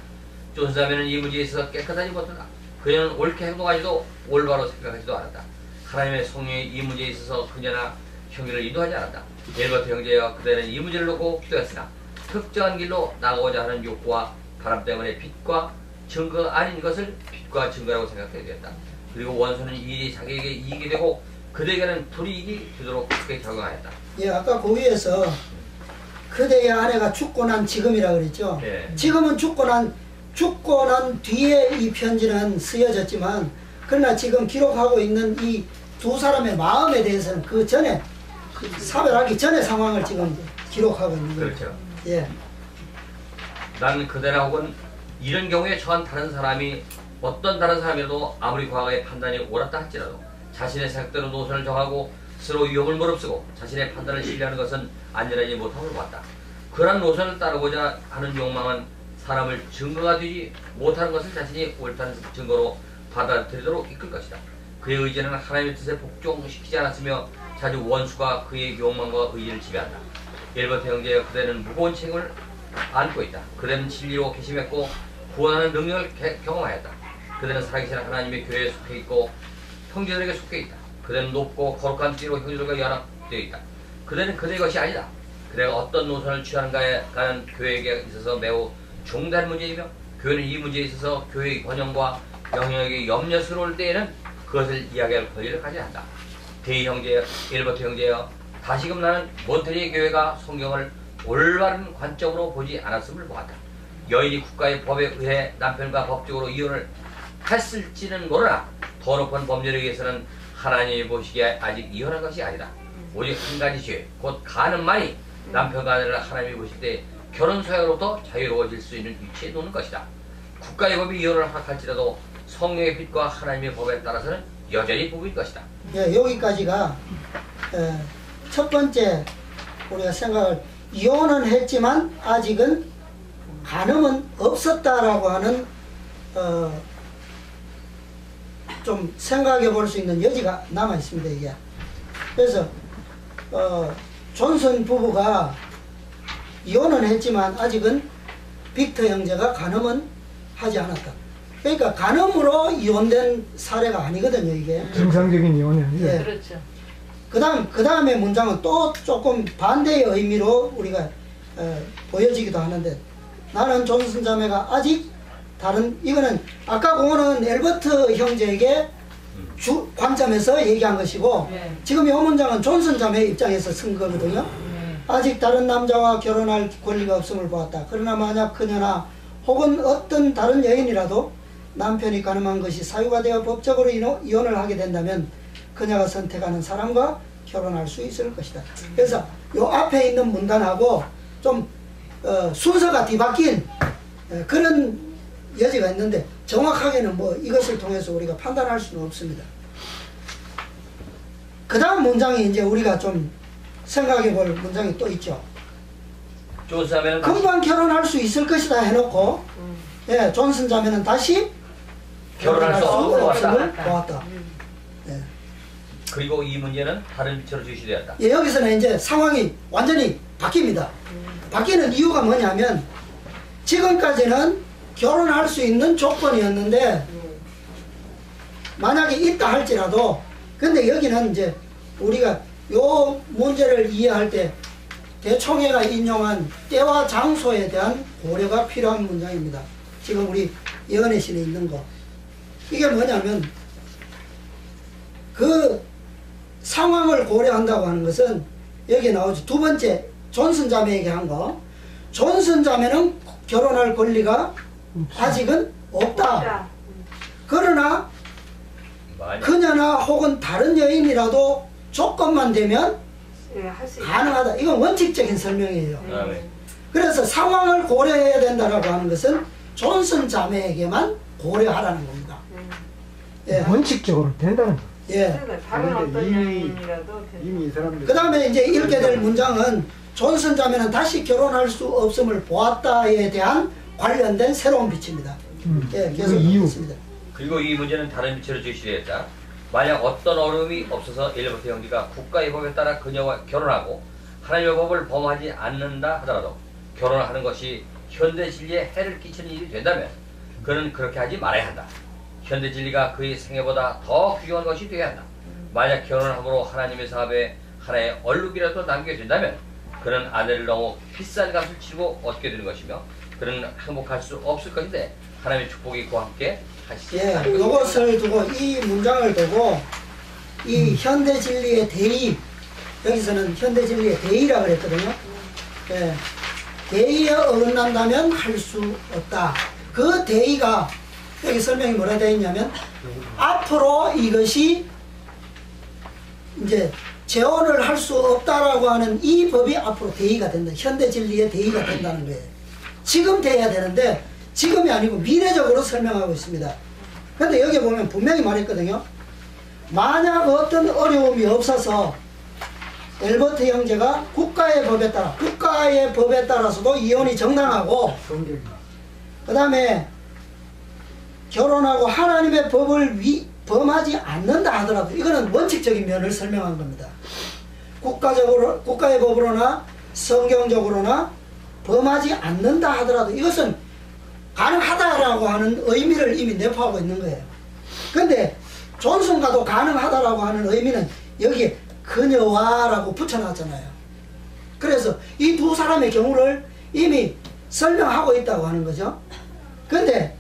존스 자매는 이 문제에 있어서 깨끗하지 못하다. 그녀는 옳게 행동하지도 올바로 생각하지도 않았다. 하나님의 성령이 이 문제에 있어서 그녀나 형제를 인도하지 않았다. 엘버트 형제여, 그대는 이 문제를 놓고 기도했으나 특정한 길로 나가고자 하는 욕구와 바람 때문에 빛과 증거 아닌 것을 빛과 증거라고 생각하게 되었다. 그리고 원수는 이 일이 자기에게 이익이 되고 그대에게는 불이익이 되도록 크게 적용하였다. 예, 아까 그 위에서 그대의 아내가 죽고 난 지금이라 그랬죠. 네. 지금은 죽고 난 뒤에 이 편지는 쓰여졌지만 그러나 지금 기록하고 있는 이 두 사람의 마음에 대해서는 그 전에 사별하기 전의 상황을 지금 기록하고 있는 거예요. 그렇죠. 예. 나는 그대나 혹은 이런 경우에 처한 다른 사람이 어떤 다른 사람이라도 아무리 과거의 판단이 옳았다 할지라도 자신의 생각대로 노선을 정하고 스스로 위험을 무릅쓰고 자신의 판단을 신뢰하는 것은 안전하지 못함을 보았다. 그러한 노선을 따르고자 하는 욕망은 사람을 증거가 되지 못하는 것을 자신이 옳다는 증거로 받아들이도록 이끌 것이다. 그의 의지는 하나님의 뜻에 복종시키지 않았으며 자주 원수가 그의 욕망과 의지를 지배한다. 엘버트 형제여, 그대는 무거운 책임을 안고 있다. 그대는 진리로 개심했고 구원하는 능력을 경험하였다. 그대는 살아계신 하나님의 교회에 속해 있고 형제들에게 속해 있다. 그대는 높고 거룩한 띠로 형제들과 연합되어 있다. 그대는 그대의 것이 아니다. 그대가 어떤 노선을 취하는가에 관한 교회에게 있어서 매우 중대한 문제이며 교회는 이 문제에 있어서 교회의 번영과 영역이 염려스러울 때에는 그것을 이야기할 권리를 가져야 한다. 데이 형제, 엘버트 형제여, 다시금 나는 몬트리에 교회가 성경을 올바른 관점으로 보지 않았음을 보았다. 여인이 국가의 법에 의해 남편과 법적으로 이혼을 했을지는 모르나 더 높은 법률에 의해서는 하나님이 보시기에 아직 이혼한 것이 아니다. 오직 한 가지 죄, 곧 간음만이 남편과 아내를 하나님이 보실 때 결혼 소약으로부터 자유로워질 수 있는 위치에 놓는 것이다. 국가의 법이 이혼을 허락할지라도 성령의 빛과 하나님의 법에 따라서는 여전히 부부일 것이다. 예, 여기까지가 첫 번째 우리가 생각을 이혼은 했지만 아직은 간음은 없었다라고 하는 좀 생각해 볼 수 있는 여지가 남아 있습니다. 이게 그래서 존슨 부부가 이혼은 했지만 아직은 빅터 형제가 간음은 하지 않았다. 그러니까 간음으로 이혼된 사례가 아니거든요, 이게. 정상적인 이혼이에요. 예. 그렇죠. 그 다음에 문장은 또 조금 반대의 의미로 우리가 보여지기도 하는데 나는 존슨 자매가 아직 다른 이거는 아까 그거는 엘버트 형제에게 주 관점에서 얘기한 것이고 네. 지금 이 문장은 존슨 자매 입장에서 쓴 거거든요. 네. 아직 다른 남자와 결혼할 권리가 없음을 보았다. 그러나 만약 그녀나 혹은 어떤 다른 여인이라도 남편이 가늠한 것이 사유가 되어 법적으로 이혼을 하게 된다면 그녀가 선택하는 사람과 결혼할 수 있을 것이다. 그래서 요 앞에 있는 문단하고 좀 순서가 뒤바뀐 그런 여지가 있는데 정확하게는 뭐 이것을 통해서 우리가 판단할 수는 없습니다. 그 다음 문장이 이제 우리가 좀 생각해 볼 문장이 또 있죠. 존슨 자매는 금방 결혼할 수 있을 것이다 해놓고 예, 존슨 자매는 다시 결혼할 수 없음을 없다. 보았다. 예. 그리고 이 문제는 다른 빛으로 제시되었다. 예, 여기서는 이제 상황이 완전히 바뀝니다. 바뀌는 이유가 뭐냐면 지금까지는 결혼할 수 있는 조건이었는데 만약에 있다 할지라도 근데 여기는 이제 우리가 요 문제를 이해할 때 대총회가 인용한 때와 장소에 대한 고려가 필요한 문장입니다. 지금 우리 예언의 신에 있는 거 이게 뭐냐면 그 상황을 고려한다고 하는 것은 여기 나오죠. 두 번째 존슨 자매에게 한 거. 존슨 자매는 결혼할 권리가 아직은 없다. 그러나 만약 그녀나 혹은 다른 여인이라도 조건만 되면 예, 할 수 있다. 가능하다. 이건 원칙적인 설명이에요. 그다음에 그래서 상황을 고려해야 된다라고 하는 것은 존슨 자매에게만 고려하라는 겁니다. 예. 원칙적으로 된다는 거. 예. 그러니까 다른 그런데 어떤 이미- 여인이라도 이미 이 사람들 그 다음에 이제 읽게 될 문장은 존슨 자매는 다시 결혼할 수 없음을 보았다에 대한 관련된 새로운 빛입니다. 예, 그 계속 이유. 있습니다. 그리고 이 문제는 다른 빛으로 제시되었다. 만약 어떤 어려움이 없어서 엘버트 형제가 국가의 법에 따라 그녀와 결혼하고 하나님의 법을 범하지 않는다 하더라도 결혼하는 것이 현대 진리에 해를 끼치는 일이 된다면 그는 그렇게 하지 말아야 한다. 현대 진리가 그의 생애보다 더 귀한 것이 되어야 한다. 만약 결혼함으로 하나님의 사업에 하나의 얼룩이라도 남게 된다면 그는 아내를 너무 비싼 값을 치고 얻게 되는 것이며 그는 행복할 수 없을 것인데 하나님의 축복이 그와 함께 하시지 예, 않을 이것을 두고 이 문장을 두고 이 현대 진리의 대의 여기서는 현대 진리의 대의라 그랬거든요. 예, 대의에 어긋난다면 할 수 없다. 그 대의가 여기 설명이 뭐라 되어 있냐면 앞으로 이것이 이제 재혼을 할 수 없다라고 하는 이 법이 앞으로 대의가 된다. 현대 진리의 대의가 된다는 거예요. 지금 돼야 되는데 지금이 아니고 미래적으로 설명하고 있습니다. 근데 여기 보면 분명히 말했거든요. 만약 어떤 어려움이 없어서 엘버트 형제가 국가의 법에 따라서도 이혼이 정당하고 성경이 그 다음에 결혼하고 하나님의 법을 범하지 않는다 하더라도 이거는 원칙적인 면을 설명한 겁니다. 국가의 법으로나 성경적으로나 범하지 않는다 하더라도 이것은 가능하다라고 하는 의미를 이미 내포하고 있는 거예요. 근데 존슨과도 가능하다라고 하는 의미는 여기에 그녀와라고 붙여놨잖아요. 그래서 이 두 사람의 경우를 이미 설명하고 있다고 하는 거죠. 근데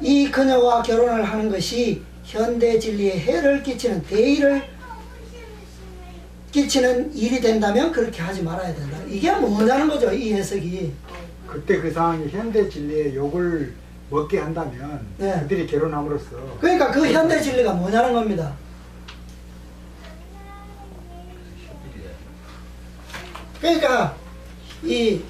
이 그녀와 결혼을 하는 것이 현대 진리에 해를 끼치는 대의를 끼치는 일이 된다면 그렇게 하지 말아야 된다. 이게 뭐냐는 거죠, 이 해석이. 그때 그 상황이 현대 진리의 욕을 먹게 한다면 네. 그들이 결혼함으로써 그러니까 그 현대 진리가 뭐냐는 겁니다. 그러니까 이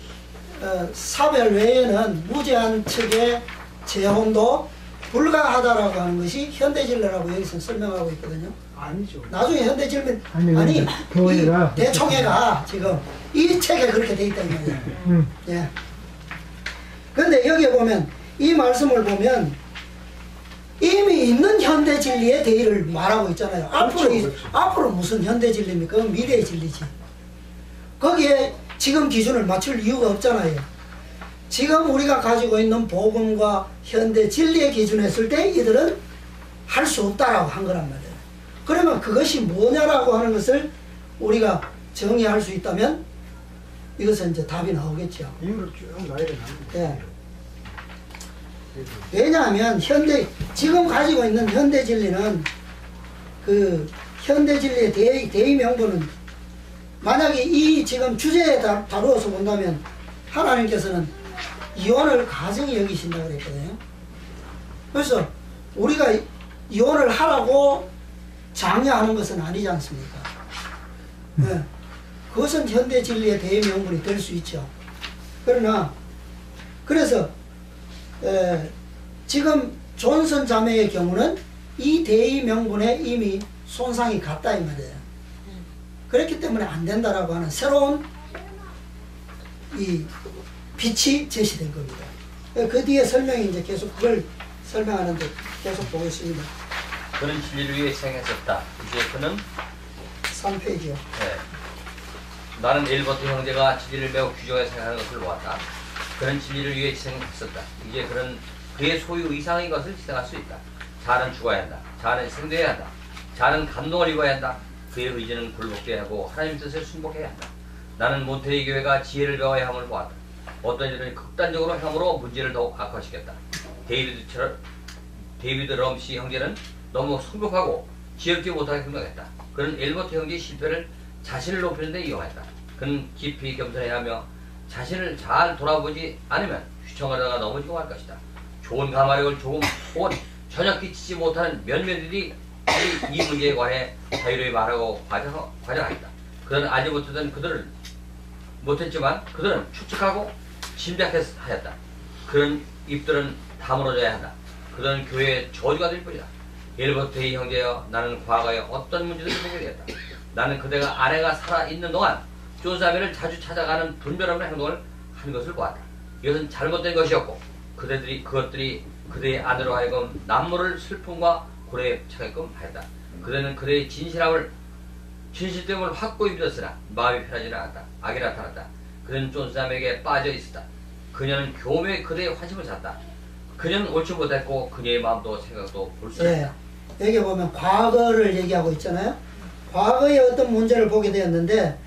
사별 외에는 무제한 측의 재혼도 불가하다라고 하는 것이 현대 진리라고 여기서 설명하고 있거든요. 아니죠. 나중에 현대 진리 아니, 교회가 이 대총회가 지금 이 책에 그렇게 돼 있다 이 말이에요. 예. 근데 여기에 보면 이 말씀을 보면 이미 있는 현대 진리의 대의를 말하고 있잖아요. 그렇죠. 앞으로 무슨 현대 진리입니까? 그건 미래의 진리지. 거기에 지금 기준을 맞출 이유가 없잖아요. 지금 우리가 가지고 있는 복음과 현대 진리의 기준을 했을 때 이들은 할 수 없다라고 한 거란 말이에요. 그러면 그것이 뭐냐라고 하는 것을 우리가 정의할 수 있다면 이것은 이제 답이 나오겠죠. 이유를 쭉 나열해 놨는데. 예. 왜냐하면 지금 가지고 있는 현대 진리는 그 현대 진리의 대의 명분은 만약에 이 지금 주제에 다루어서 본다면 하나님께서는 이혼을 가증히 여기신다 그랬거든요. 그래서 우리가 이혼을 하라고 장려하는 것은 아니지 않습니까? 네. 그것은 현대 진리의 대의 명분이 될 수 있죠. 그러나 그래서 지금 존슨 자매의 경우는 이 대의 명분에 이미 손상이 갔다 이 말이에요. 그렇기 때문에 안 된다라고 하는 새로운 이 빛이 제시된 겁니다. 그 뒤에 설명이 이제 계속 그걸 설명하는데 계속 보겠습니다. 그는 진리를 위해 희생했었다. 이제 그는 3페이지요. 나는 엘버트 형제가 진리를 매우 귀중하게 생각하는 것을 보았다. 그는 진리를 위해 희생했었다. 이제 그는 그의 소유 이상의 것을 희생할 수 있다. 자는 죽어야 한다. 자는 희생되어야 한다. 자는 감동을 입어야 한다. 그의 의지는 굴복해야 하고 하나님 뜻을 순복해야 한다. 나는 몬테이 교회가 지혜를 배워야 함을 보았다. 어떤 일은 극단적으로 함으로 문제를 더욱 악화시켰다. 데이비드 럼시 형제는 너무 성급하고 지혜롭지 못하게 행동했다. 그는 엘버트 형제의 실패를 자신을 높이는 데 이용했다. 그는 깊이 겸손해야 하며 자신을 잘 돌아보지 않으면 휘청하다가 넘어지고 말 것이다. 좋은 가마력을 조금 혹은 전혀 끼치지 못하는 몇몇 일이 이 문제에 관해 자유로이 말하고 과장하였다. 그는 알지 못했지만 그들은 추측하고 짐작하였다. 그런 입들은 다물어져야 한다. 그들은 교회의 저주가 될 뿐이다. 엘버트의 형제여, 나는 과거에 어떤 문제들을 보게 되었다. 나는 그대가 아내가 살아있는 동안 존사매를 자주 찾아가는 분별 없는 행동을 한 것을 보았다. 이것은 잘못된 것이었고 그것들이 그대의 아내로 하여금 남모를 슬픔과 고래에 처하게끔 하였다. 그대는 그대의 진실됨을 확고히 믿었으나 마음이 편하지는 않았다. 악이 나타났다. 그는 존사매에게 빠져 있었다. 그녀는 교묘에 그대의 환심을 샀다. 그녀는 옳지 못했고 그녀의 마음도 생각도 불순했다. 여기 보면 과거를 얘기하고 있잖아요. 과거에 어떤 문제를 보게 되었는데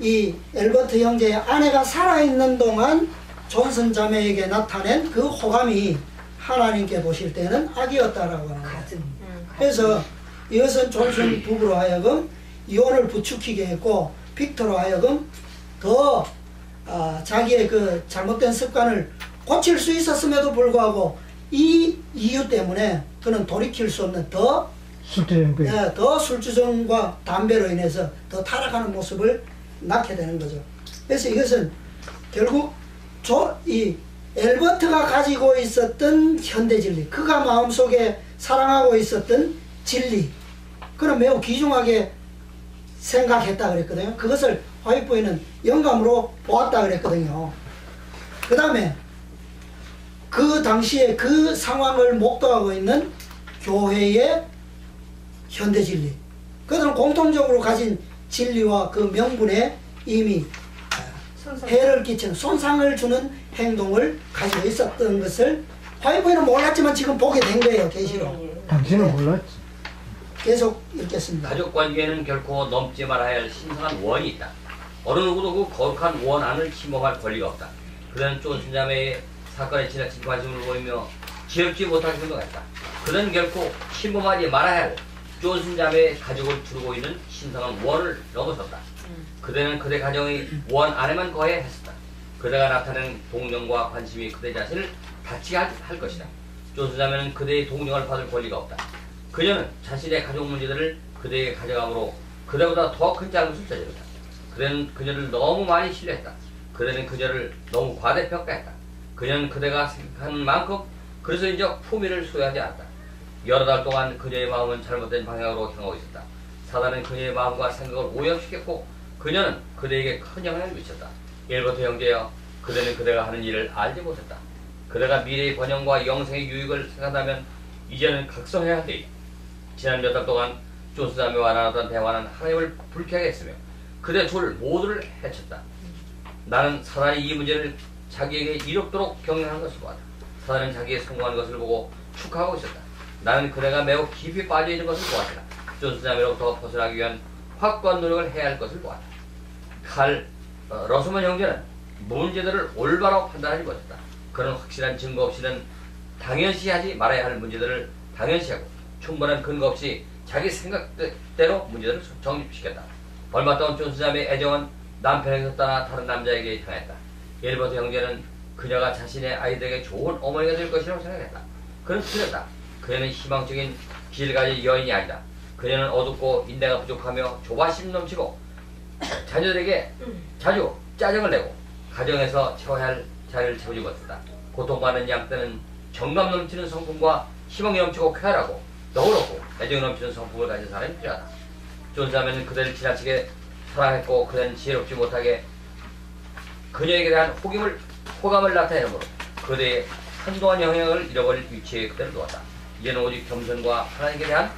이 엘버트 형제의 아내가 살아있는 동안 존슨 자매에게 나타낸 그 호감이 하나님께 보실 때는 악이었다라고 하는 거예요. 그래서 이것은 존슨 부부로 하여금 이혼을 부추기게 했고 빅터로 하여금 더 자기의 그 잘못된 습관을 고칠 수 있었음에도 불구하고 이 이유 때문에 그는 돌이킬 수 없는 더 술주정과 담배로 인해서 더 타락하는 모습을 낳게 되는 거죠. 그래서 이것은 결국 이 엘버트가 가지고 있었던 현대 진리, 그가 마음속에 사랑하고 있었던 진리, 그는 매우 귀중하게 생각했다 그랬거든요. 그것을 화이트보이는 영감으로 보았다 그랬거든요. 그 다음에 그 당시에 그 상황을 목도하고 있는 교회의 현대 진리, 그들은 공통적으로 가진 진리와 그 명분에 이미 해를 끼치는 손상을 주는 행동을 가지고 있었던 것을 화이트보이는 몰랐지만 지금 보게 된 거예요. 계시로. 당신은 몰랐지. 계속 읽겠습니다. 가족관계에는 결코 넘지 말아야 할 신성한 원이 있다. 어느 누구도 그 거룩한 원 안을 침범할 권리가 없다. 그는 존슨 자매의 사건에 지나친 관심을 보이며 지엽지 못하게 행동했다. 그는 결코 침범하지 말아야 할 존슨 자매의 가족을 두르고 있는 신성한 원을 넘어섰다. 그대는 그대 가정의 원 안에만 거해 했었다. 그대가 나타낸 동정과 관심이 그대 자신을 다치게 할 것이다. 존슨 자매는 그대의 동정을 받을 권리가 없다. 그녀는 자신의 가족 문제들을 그대에게 가져가므로 그대보다 더 큰 잘못을 저질렀다. 그대는 그녀를 너무 많이 신뢰했다. 그대는 그녀를 너무 과대평가했다. 그녀는 그대가 생각하는 만큼 그래서인적 품위를 소유하지 않았다. 여러 달 동안 그녀의 마음은 잘못된 방향으로 향하고 있었다. 사단은 그녀의 마음과 생각을 오염시켰고 그녀는 그대에게 큰 영향을 미쳤다. 엘버트 형제여, 그대는 그대가 하는 일을 알지 못했다. 그대가 미래의 번영과 영생의 유익을 생각하면 이제는 각성해야 한다. 지난 몇 달 동안 존슨 자매와 나눴던 대화는 하나님을 불쾌하게 했으며 그대 둘 모두를 해쳤다. 나는 사단이 이 문제를 자기에게 이롭도록 경영한 것을 보았다. 사단은 자기의 성공하는 것을 보고 축하하고 있었다. 나는 그대가 매우 깊이 빠져있는 것을 보았다. 존슨 자매로부터 벗어나기 위한 확고한 노력을 해야 할 것을 보았다. 칼 러스먼 형제는 문제들을 올바로 판단하지 못했다. 그는 확실한 증거 없이는 당연시하지 말아야 할 문제들을 당연시하고 충분한 근거 없이 자기 생각대로 문제들을 정립시켰다. 얼마 동안 존스 자매의 애정은 남편에게서 떠나 다른 남자에게 향했다. 엘버트 형제는 그녀가 자신의 아이들에게 좋은 어머니가 될 것이라고 생각했다. 그는 틀렸다. 그녀는 희망적인 길을 가진 여인이 아니다. 그녀는 어둡고 인내가 부족하며 조바심 넘치고 자녀들에게 자주 짜증을 내고 가정에서 채워야 할 자리를 채우지 못했다. 고통받는 양 때는 정감 넘치는 성품과 희망이 넘치고 쾌활하고 너그럽고 애정이 넘치는 성품을 가진 사람이 필요하다. 존스 자매는 그대를 지나치게 사랑했고 그대는 지혜롭지 못하게 그녀에게 대한 호감을 나타내므로 그대의 한동안 영향을 잃어버릴 위치에 그대를 놓았다. 이제는 오직 겸손과 하나님께 대한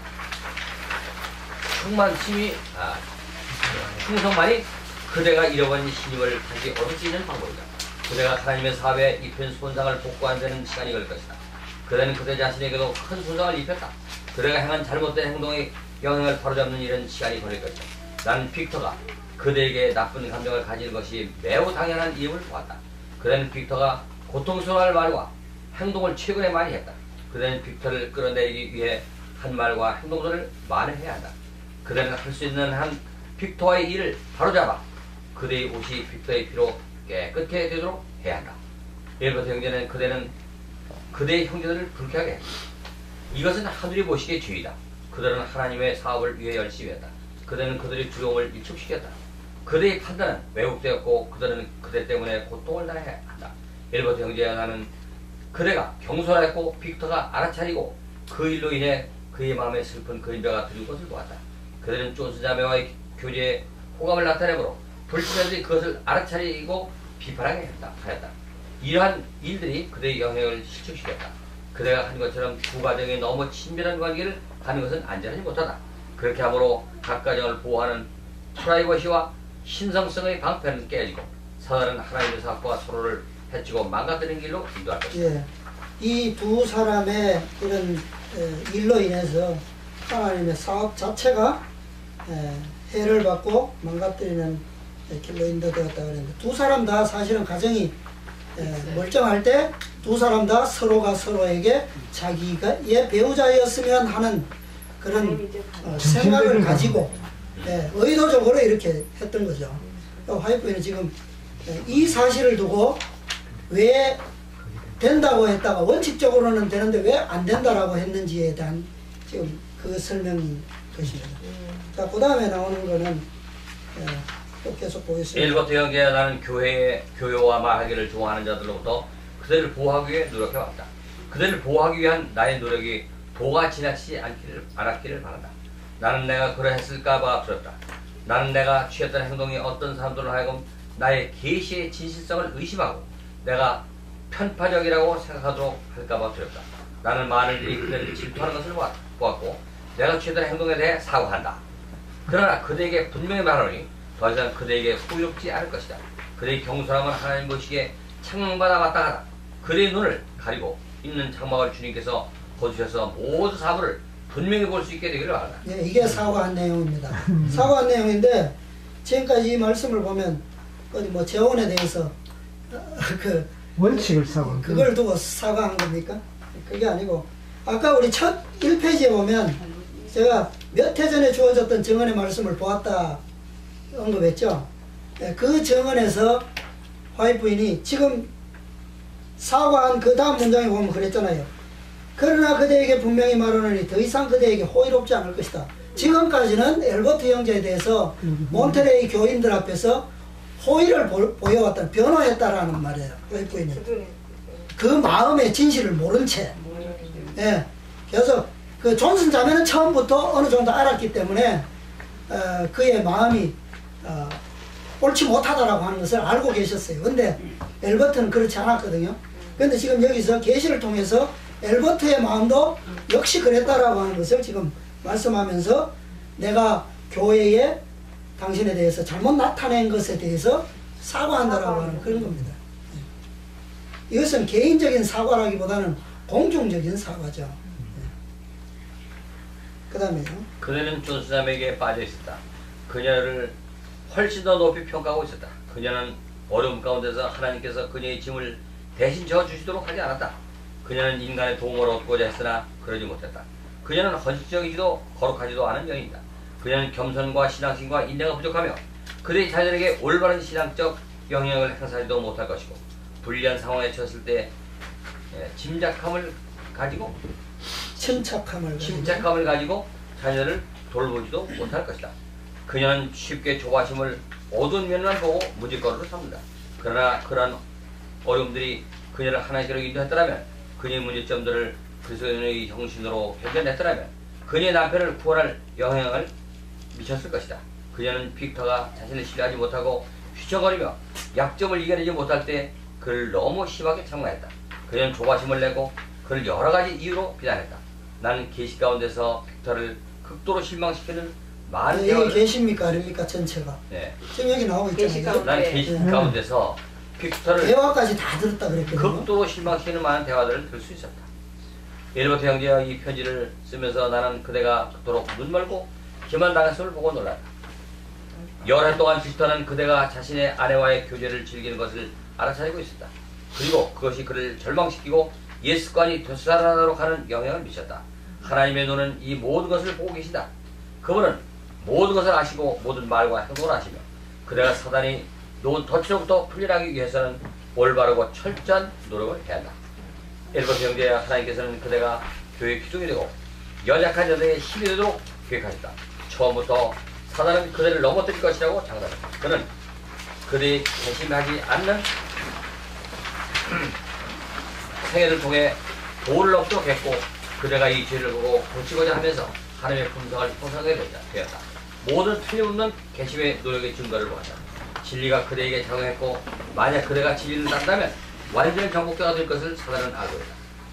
충성만이 그대가 잃어버린 신임을 다시 얻을 수 있는 방법이다. 그대가 하나님의 사회에 입힌 손상을 복구하는 데는 시간이 걸릴 것이다. 그대는 그대 자신에게도 큰 손상을 입혔다. 그대가 행한 잘못된 행동의 영향을 바로잡는 일은 시간이 걸릴 것이다. 나는 빅터가 그대에게 나쁜 감정을 가지는 것이 매우 당연한 이유를 보았다. 그대는 빅터가 고통스러워할 말과 행동을 최근에 많이 했다. 그대는 빅터를 끌어내리기 위해 한 말과 행동들을 만회해야 한다. 그대는 할 수 있는 한 빅터의 일을 바로잡아 그대의 옷이 빅터의 피로 깨끗게 되도록 해야 한다. 엘버트 형제는 그대는 그대의 형제들을 불쾌하게 했다. 이것은 하늘이 보시기에 죄이다. 그들은 하나님의 사업을 위해 열심히 했다. 그대는 그들의 두려움을 위축시켰다. 그대의 판단은 왜곡되었고 그들은 그대 때문에 고통을 당해야 한다. 엘버트 형제와 나는 그대가 경솔했고 빅터가 알아차리고 그 일로 인해 그의 마음에 슬픈 그림자가 들은 것을 보았다. 그들은 존스 자매와의 교제에 호감을 나타내므로 불신자들이 그것을 알아차리고 비판하게 하였다. 이러한 일들이 그대의 영향을 실축시켰다. 그대가 한 것처럼 두 가정이 너무 친밀한 관계를 하는 것은 안전하지 못하다. 그렇게 함으로 각 가정을 보호하는 프라이버시와 신성성의 방패는 깨지고 사단은 하나님의 사업과 서로를 해치고 망가뜨리는 길로 인도할 것이다. 예, 이 두 사람의 이런 일로 인해서 하나님의 사업 자체가 해를 받고 망가뜨리는 길로 인도되었다 그랬는데, 두 사람 다 사실은 가정이 멀쩡할 때 두 사람 다 서로가 서로에게 자기의 배우자였으면 하는 그런 생각을 가지고 의도적으로 이렇게 했던 거죠. 화이트는 지금 이 사실을 두고 왜 된다고 했다가 원칙적으로는 되는데 왜 안 된다라고 했는지에 대한 지금 그 설명이 것입니다. 자, 그 다음에 나오는 거는 또 계속 보겠습니다. 엘버트 형제와 나는 교회와 말하기를 좋아하는 자들로부터 그들을 보호하기 위해 노력해왔다. 그들을 보호하기 위한 나의 노력이 도가 지나치지 않았기를 바란다. 나는 내가 그러했을까봐 두렵다. 나는 내가 취했던 행동이 어떤 사람들로 하여금 나의 계시의 진실성을 의심하고 내가 편파적이라고 생각하도록 할까봐 두렵다. 나는 많은 일이 그들을 질투하는 것을 보았고 내가 취했던 행동에 대해 사과한다. 그러나 그대에게 분명히 말하노니 더 이상 그대에게 후회롭지 않을 것이다. 그대의 경솔함은 하나님 보시기에 책망받아 마땅하다. 그대의 눈을 가리고 있는 장막을 주님께서 거두셔서 모든 사물을 분명히 볼 수 있게 되기를 바란다. 네, 이게 사과한 내용입니다. 사과한 내용인데 지금까지 이 말씀을 보면 어디 뭐 재혼에 대해서 원칙을 사고 그걸 두고 사과한 겁니까? 그게 아니고 아까 우리 첫 1페이지에 보면 제가 몇 해 전에 주어졌던 정언의 말씀을 보았다 언급했죠. 네, 그 정언에서 화이트 부인이 지금 사과한 그 다음 문장에 보면 그랬잖아요. 그러나 그대에게 분명히 말하노니 더 이상 그대에게 호의롭지 않을 것이다. 지금까지는 엘버트 형제에 대해서 몬테레이 교인들 앞에서 호의를 보여왔다, 변호했다라는 말이에요. 화이트 부인이 그 마음의 진실을 모른 채. 예. 그래서 그 존슨 자매는 처음부터 어느 정도 알았기 때문에 그의 마음이 옳지 못하다라고 하는 것을 알고 계셨어요. 근데 엘버트는 그렇지 않았거든요. 근데 지금 여기서 계시를 통해서 엘버트의 마음도 역시 그랬다라고 하는 것을 지금 말씀하면서 내가 교회에 당신에 대해서 잘못 나타낸 것에 대해서 사과한다라고 하는 그런 겁니다. 이것은 개인적인 사과라기보다는 공중적인 사과죠. 그 다음에요. 그녀는 존스 자매에게 빠져 있었다. 그녀를 훨씬 더 높이 평가하고 있었다. 그녀는 어려움 가운데서 하나님께서 그녀의 짐을 대신 져주시도록 하지 않았다. 그녀는 인간의 도움을 얻고자 했으나 그러지 못했다. 그녀는 헌신적이지도 거룩하지도 않은 여인이다. 그녀는 겸손과 신앙심과 인내가 부족하며 그들의 자녀에게 올바른 신앙적 영향을 행사하지도 못할 것이고 불리한 상황에 처했을 때 침착함을 가지고 자녀를 돌보지도 못할 것이다. 그녀는 쉽게 조바심을 어두운 면만 보고 무지거리로 삼는다. 그러나 그러한 어려움들이 그녀를 하나님께로 인도했더라면, 그녀의 문제점들을 그리스도인의 정신으로 견뎌냈더라면 그녀의 남편을 구원할 영향을 미쳤을 것이다. 그녀는 빅터가 자신을 신뢰하지 못하고 휘청거리며 약점을 이겨내지 못할 때 그를 너무 심하게 책망했다. 그녀는 조바심을 내고 그를 여러 가지 이유로 비난했다. 나는 계시 가운데서 빅터를 극도로 실망시키는 많은 여기 대화를 계십니까 아닙니까 전체가? 네. 지금 여기 나오고 계시 있잖아요. 가운데. 나는 계시 가운데서 빅터를 대화까지 다 들었다 그랬거든요. 극도로 실망시키는 많은 대화들을 들을 수 있었다. 엘버트 형제가 이 편지를 쓰면서 나는 그대가 그토록 눈멀고 기만당했음을 보고 놀랐다. 열해 동안 빅터는 그대가 자신의 아내와의 교제를 즐기는 것을 알아차리고 있었다. 그리고 그것이 그를 절망시키고 옛 습관이 되살아나도록 하는 영향을 미쳤다. 하나님의 눈은 이 모든 것을 보고 계시다. 그분은 모든 것을 아시고 모든 말과 행동을 아시며 그대가 사단이 놓은 덫으로부터 풀려나기 위해서는 올바르고 철저한 노력을 해야 한다. 엘버트 형제야, 하나님께서는 그대가 교회의 기둥이 되고 연약한 자들의 힘이 되도록 계획하셨다. 처음부터 사단은 그대를 넘어뜨릴 것이라고 장담했다. 그는 그들이 개심하지 않는 생애를 통해 도를 넘도록 했고 그대가 이 죄를 보고 고치고자 하면서 하나님의 품성을 형성하게 되었다. 모든 틀림없는 개심의 노력의 증거를 보았다. 진리가 그대에게 작용했고 만약 그대가 진리를 딴다면 완전히 정복자가 될 것을 사단은 알고 있다.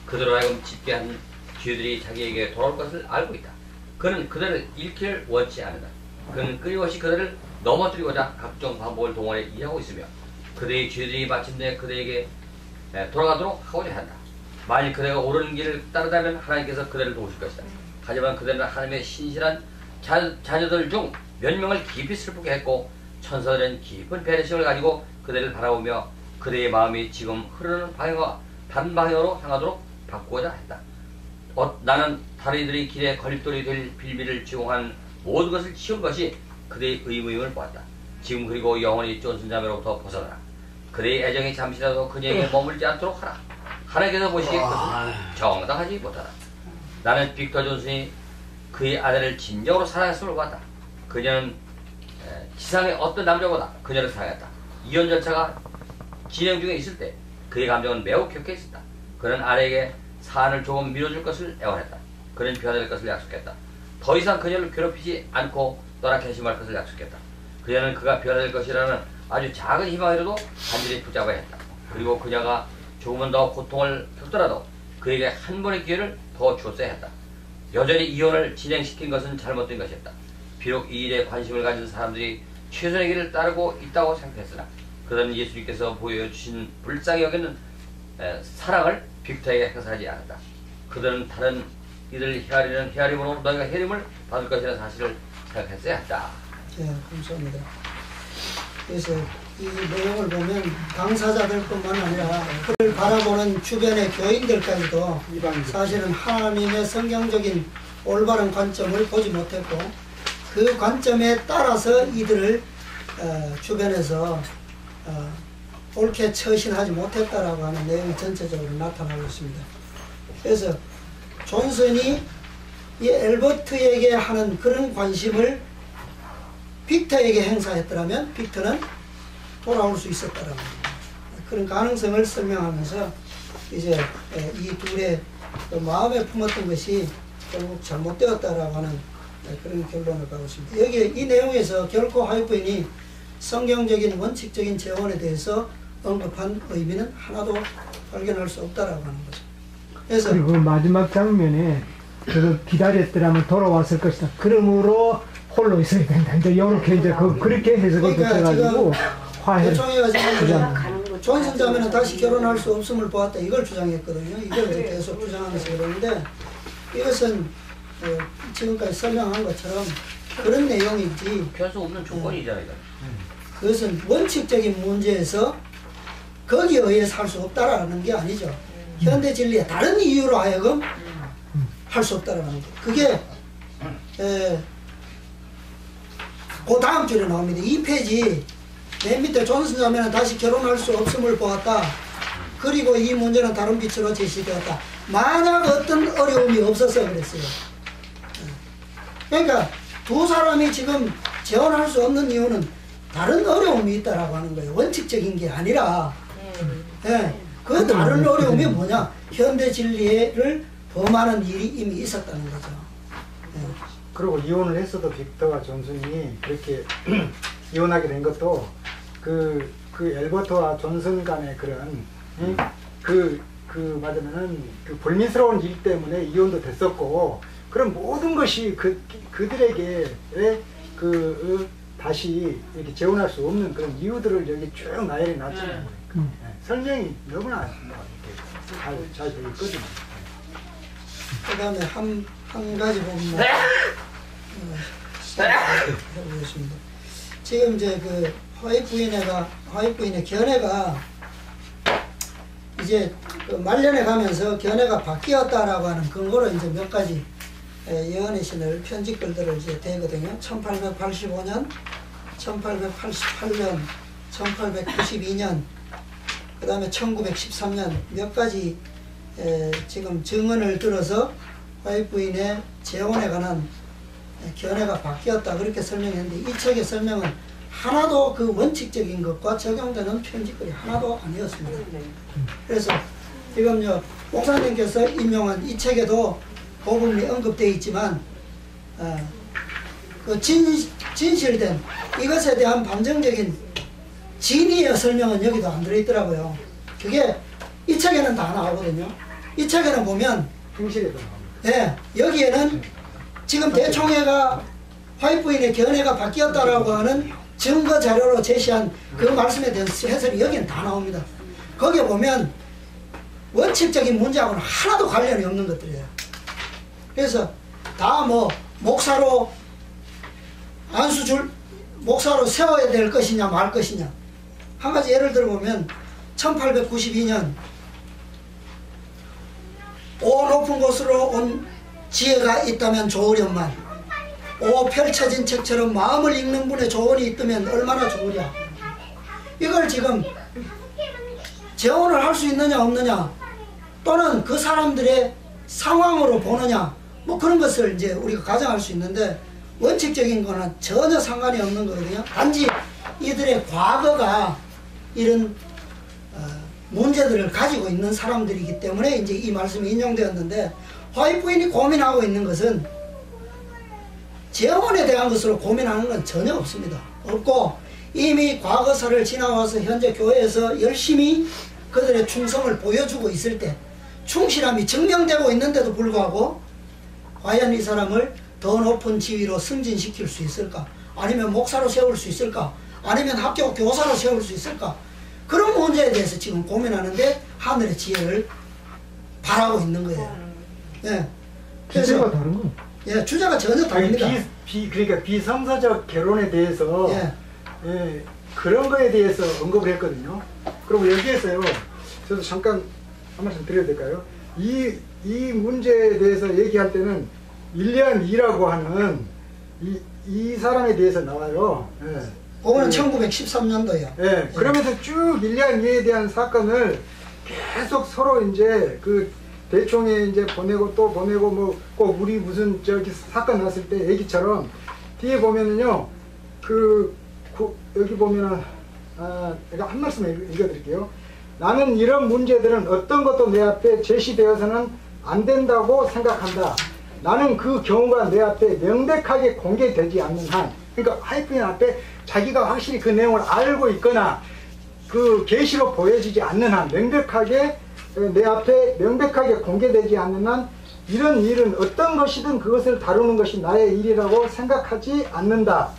그대로 하여금 짓게 한 죄들이 자기에게 돌아올 것을 알고 있다. 그는 그대를 잃기를 원치 않는다. 그는 끊임없이 그대를 넘어뜨리고자 각종 방법을 동원해 일하고 있으며 그대의 죄들이 마침내 그대에게 돌아가도록 하고자 한다. 만일 그대가 옳은 길을 따르다면 하나님께서 그대를 도우실 것이다. 하지만 그대는 하나님의 신실한 자녀들 중 몇 명을 깊이 슬프게 했고 천사들은 깊은 배려심을 가지고 그대를 바라보며 그대의 마음이 지금 흐르는 방향과 다른 방향으로 향하도록 바꾸고자 했다. 나는 다른 이들의 길에 걸림돌이 될 빌미를 제공한 모든 것을 치운 것이 그대의 의무임을 보았다. 지금 그리고 영원히 쫀순자매로부터 벗어나라. 그대의 애정이 잠시라도 그녀에게 머물지 않도록 하라. 하나님께서 보시기에 그것은 정당하지 못하다. 나는 빅터 존슨이 그의 아내를 진정으로 사랑했음을 보았다. 그녀는 지상의 어떤 남자보다 그녀를 사랑했다. 이혼 절차가 진행 중에 있을 때 그의 감정은 매우 격해 있었다. 그는 아내에게 사안을 조금 미뤄줄 것을 애원했다. 그는 변화될 것을 약속했다. 더 이상 그녀를 괴롭히지 않고 떠나 결심할 것을 약속했다. 그녀는 그가 변화될 것이라는 아주 작은 희망이라도 간절히 붙잡아야 했다. 그리고 그녀가 조금은 더 고통을 겪더라도 그에게 한 번의 기회를 더 주었어야 했다. 여전히 이혼을 진행시킨 것은 잘못된 것이었다. 비록 이 일에 관심을 가진 사람들이 최선의 길을 따르고 있다고 생각했으나 그들은 예수님께서 보여주신 불쌍히 여기는 사랑을 빅터에게 행사하지 않았다. 그들은 다른 이들을 헤아림으로 너희가 헤아림을 받을 것이라는 사실을 생각했어야 했다. 네, 감사합니다. 그래서 이 내용을 보면 당사자들뿐만 아니라 그를 바라보는 주변의 교인들까지도 사실은 하나님의 성경적인 올바른 관점을 보지 못했고 그 관점에 따라서 이들을 주변에서 옳게 처신하지 못했다라고 하는 내용이 전체적으로 나타나고 있습니다. 그래서 존슨이 이 엘버트에게 하는 그런 관심을 빅터에게 행사했더라면 빅터는 돌아올 수 있었다라는 겁니다. 그런 가능성을 설명하면서 이제 이 둘의 마음에 품었던 것이 결국 잘못되었다라고 하는 그런 결론을 가고 있습니다. 여기 이 내용에서 결코 하이프인이 성경적인 원칙적인 재혼에 대해서 언급한 의미는 하나도 발견할 수 없다라고 하는 거죠. 그래서 그리고 마지막 장면에 그 기다렸더라면 돌아왔을 것이다. 그러므로 홀로 있어야 된다. 이제 이렇게 이제 그렇게 해석을 붙여가지고 화해. 지금 존슨 자매는 다시 결혼할 수 없음을 보았다. 이걸 주장했거든요. 이걸 이제 계속 주장하면서 그러는데 이것은 지금까지 설명한 것처럼 그런 내용이지. 피할 수 없는 조건이잖아요. 그것은 원칙적인 문제에서 거기에 의해서 할 수 없다라는 게 아니죠. 현대 진리에 다른 이유로 하여금 할 수 없다라는 거. 그게 그 다음 줄에 나옵니다. 2페이지 맨 밑에 존슨 자매는 다시 결혼할 수 없음을 보았다. 그리고 이 문제는 다른 빛으로 제시되었다. 만약 어떤 어려움이 없어서 그랬어요. 그러니까 두 사람이 지금 재혼할 수 없는 이유는 다른 어려움이 있다라고 하는 거예요. 원칙적인 게 아니라. 예, 그 다른 어려움이 뭐냐? 현대 진리를 범하는 일이 이미 있었다는 거죠. 예. 그리고 이혼을 했어도 빅터와 존슨이 그렇게 이혼하게 된 것도 그 엘버트와 존슨 간의 그런 말하면은 그 불미스러운 일 때문에 이혼도 됐었고, 그런 모든 것이 그들에게 다시 이렇게 재혼할 수 없는 그런 이유들을 여기 쭉 나열해 놨잖아요. 설명이 너무나 이렇게 잘 되어 있거든요. 그 다음에 한 가지 부분만 해보겠습니다. 지금 이제 그 화이트 부인의 견해가 이제 그 말년에 가면서 견해가 바뀌었다라고 하는 근거로 이제 몇 가지 예언의 신을 편집글들을 이제 대거든요. 1885년, 1888년, 1892년, 그 다음에 1913년 몇 가지 지금 증언을 들어서 화이트 부인의 재혼에 관한 견해가 바뀌었다 그렇게 설명했는데, 이 책의 설명은 하나도 그 원칙적인 것과 적용되는 편집글이 하나도 아니었습니다. 그래서 지금요 목사님께서 인용한 이 책에도 그 부분이 언급되어 있지만 그 진실된 이것에 대한 감정적인 진위의 설명은 여기도 안 들어있더라고요. 그게 이 책에는 다 나오거든요. 이 책에는 보면 행실에도 나옵니다. 예, 여기에는 지금 대총회가 화이트 부인의 견해가 바뀌었다라고 하는 증거 자료로 제시한 그 말씀에 대한 해설이 여기는 다 나옵니다. 거기에 보면 원칙적인 문제하고는 하나도 관련이 없는 것들이에요. 그래서 다 뭐 목사로 목사로 세워야 될 것이냐 말 것이냐. 한 가지 예를 들어보면 1892년 오 높은 곳으로 온 지혜가 있다면 좋으련만 오 펼쳐진 책처럼 마음을 읽는 분의 조언이 있다면 얼마나 좋으랴. 이걸 지금 재혼을 할 수 있느냐 없느냐, 또는 그 사람들의 상황으로 보느냐, 뭐 그런 것을 이제 우리가 가정할 수 있는데, 원칙적인 거는 전혀 상관이 없는 거거든요. 단지 이들의 과거가 이런 문제들을 가지고 있는 사람들이기 때문에 이제 이 말씀이 인용되었는데, 화이트 부인이 고민하고 있는 것은 재혼에 대한 것으로 고민하는 건 전혀 없습니다. 없고 이미 과거사를 지나와서 현재 교회에서 열심히 그들의 충성을 보여주고 있을 때, 충실함이 증명되고 있는데도 불구하고 과연 이 사람을 더 높은 지위로 승진시킬 수 있을까? 아니면 목사로 세울 수 있을까? 아니면 학교 교사로 세울 수 있을까? 그런 문제에 대해서 지금 고민하는데 하늘의 지혜를 바라고 있는 거예요. 예. 주제가 다른 거. 예, 주제가 전혀 다릅니다. 그러니까 비성사적 결혼에 대해서 예. 그런 거에 대해서 언급을 했거든요. 그리고 여기에서요, 저도 잠깐 한 말씀 드려도 될까요? 이 문제에 대해서 얘기할 때는 1년 2라고 하는 이 사람에 대해서 나와요. 예. 그거는 1913년도예요. 예. 그러면서 쭉 1년 2에 대한 사건을 계속 서로 이제 그 대총에 이제 보내고 또 보내고 뭐 꼭 우리 무슨 저기 사건 났을 때 얘기처럼 뒤에 보면은요, 여기 보면은 제가 한 말씀 읽어드릴게요. 나는 이런 문제들은 어떤 것도 내 앞에 제시되어서는 안 된다고 생각한다. 나는 그 경우가 내 앞에 명백하게 공개되지 않는 한, 그러니까 화이트 부인 앞에 자기가 확실히 그 내용을 알고 있거나 그 계시로 보여지지 않는 한, 명백하게 내 앞에 명백하게 공개되지 않는 한, 이런 일은 어떤 것이든 그것을 다루는 것이 나의 일이라고 생각하지 않는다.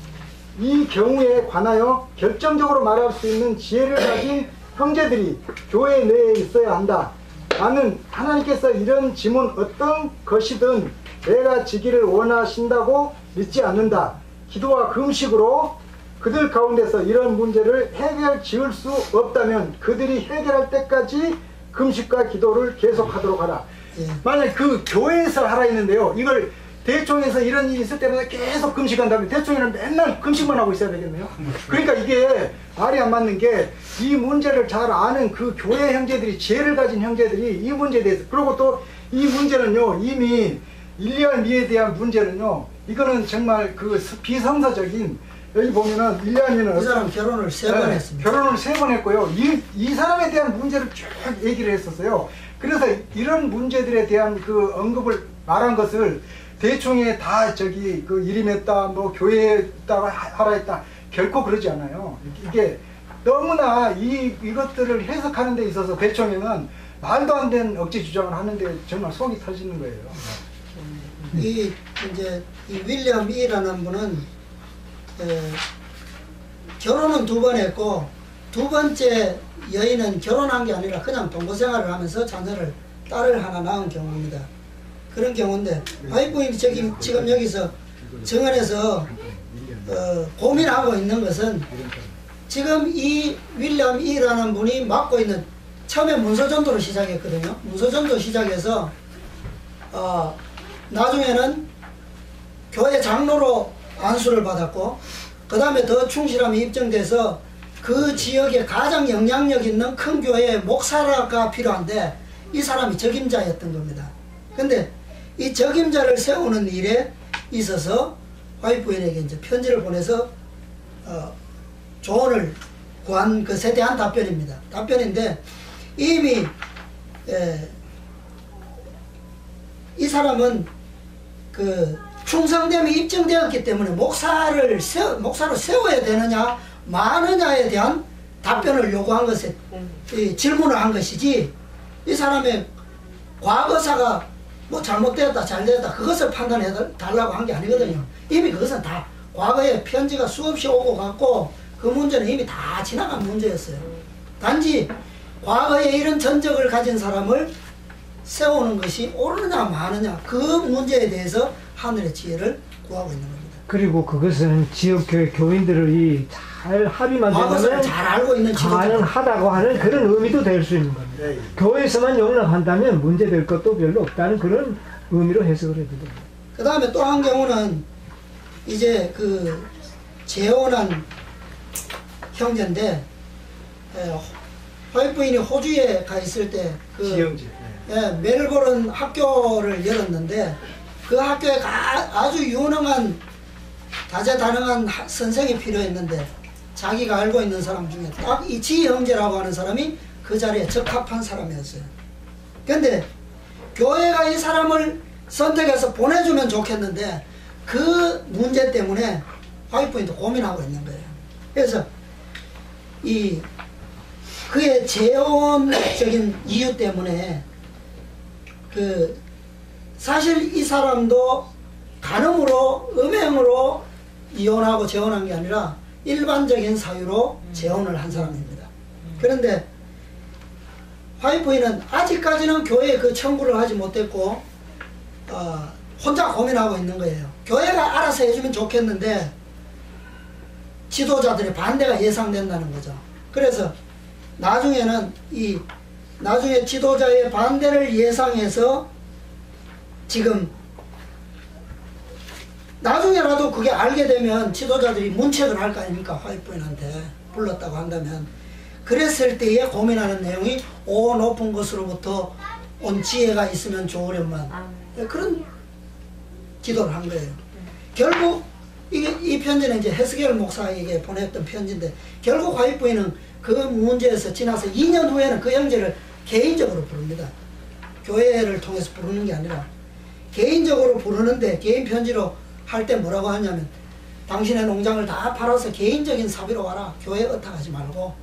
이 경우에 관하여 결정적으로 말할 수 있는 지혜를 가진 형제들이 교회 내에 있어야 한다. 나는 하나님께서 이런 짐은 어떤 것이든 내가 지기를 원하신다고 믿지 않는다. 기도와 금식으로 그들 가운데서 이런 문제를 해결 지을 수 없다면 그들이 해결할 때까지 금식과 기도를 계속하도록 하라. 예. 만약 그 교회에서 하라 했는데요. 이걸 대총에서 이런 일이 있을 때마다 계속 금식한다면 대총에는 맨날 금식만 하고 있어야 되겠네요. 그러니까 이게 말이 안 맞는 게 이 문제를 잘 아는 그 교회 형제들이, 지혜를 가진 형제들이 이 문제에 대해서, 그리고 또 이 문제는요, 이미 일리안미에 대한 문제는요, 이거는 정말 그 비성서적인, 여기 보면은 일리안미는 이 사람 결혼을 3번 했습니다. 결혼을 3번 했고요. 이 사람에 대한 문제를 쭉 얘기를 했었어요. 그래서 이런 문제들에 대한 그 언급을 말한 것을 대충에 다 저기 그 일임했다, 뭐 교회에다가 하라 했다, 결코 그러지 않아요. 이게 너무나 이것들을 해석하는 데 있어서 대총에는 말도 안 되는 억지 주장을 하는데 정말 속이 터지는 거예요. 이 윌리엄 E라는 분은 결혼은 2번 했고, 2번째 여인은 결혼한 게 아니라 그냥 동거 생활을 하면서 자녀를, 딸을 하나 낳은 경우입니다. 그런 경우인데, 와이프인이 지금 여기서 정원에서 고민하고 있는 것은, 지금 이 윌리엄 E라는 분이 맡고 있는, 처음에 문서전도를 시작했거든요. 문서전도 시작해서 나중에는 교회 장로로 안수를 받았고, 그 다음에 더 충실함이 입증돼서 그 지역에 가장 영향력 있는 큰 교회의 목사가 필요한데, 이 사람이 적임자였던 겁니다. 근데 이 적임자를 세우는 일에 있어서 와이프인에게 이제 편지를 보내서 조언을 구한 그 세대한 답변입니다. 답변인데, 이미 이 사람은 그 충성됨이 입증되었기 때문에 목사로 세워야 되느냐 마느냐에 대한 답변을 요구한 것에 질문을 한 것이지, 이 사람의 과거사가 뭐 잘못되었다 잘되었다 그것을 판단해 달라고 한 게 아니거든요. 이미 그것은 다 과거에 편지가 수없이 오고 갔고, 그 문제는 이미 다 지나간 문제였어요. 단지 과거에 이런 전적을 가진 사람을 세우는 것이 옳으냐 마느냐, 그 문제에 대해서 하늘의 지혜를 구하고 있는 겁니다. 그리고 그것은 지역교회 교인들이 잘 합의만 과거사를 되면 잘 알고 있는 지도자, 가능하다고 하는 그런 의미도 될 수 있는 겁니다. 네. 교회에서만 용납한다면 문제될 것도 별로 없다는 그런 의미로 해석을 해도 됩니다. 그 다음에 또 한 경우는 이제 그 재혼한 형제인데, 와이프인이 호주에 가 있을 때 지형제. 멜버른 학교를 열었는데, 그 학교에 아주 유능한 다재다능한 선생이 필요했는데, 자기가 알고 있는 사람 중에 딱 이 지형제라고 하는 사람이 그 자리에 적합한 사람이었어요. 근데 교회가 이 사람을 선택해서 보내주면 좋겠는데, 그 문제 때문에 와이프인도 고민하고 있는 거예요. 그래서 그의 재혼적인 이유 때문에 사실 이 사람도 간음으로, 음행으로 이혼하고 재혼한 게 아니라 일반적인 사유로 재혼을 한 사람입니다. 그런데 와이프인은 아직까지는 교회에 그 청구를 하지 못했고 혼자 고민하고 있는 거예요. 교회가 알아서 해주면 좋겠는데 지도자들의 반대가 예상된다는 거죠. 그래서 나중에 지도자의 반대를 예상해서 지금 나중에라도 그게 알게 되면 지도자들이 문책을 할 거 아닙니까? 화이트인한테 불렀다고 한다면. 그랬을 때에 고민하는 내용이 높은 것으로부터 온 지혜가 있으면 좋으련만, 그런 기도를 한 거예요. 결국 이 편지는 이제 헤스겔 목사에게 보냈던 편지인데, 결국 화이트인은 그 문제에서 지나서 2년 후에는 그 형제를 개인적으로 부릅니다. 교회를 통해서 부르는 게 아니라 개인적으로 부르는데, 개인 편지로 할 때 뭐라고 하냐면, 당신의 농장을 다 팔아서 개인적인 사비로 와라. 교회에 의탁하지 말고.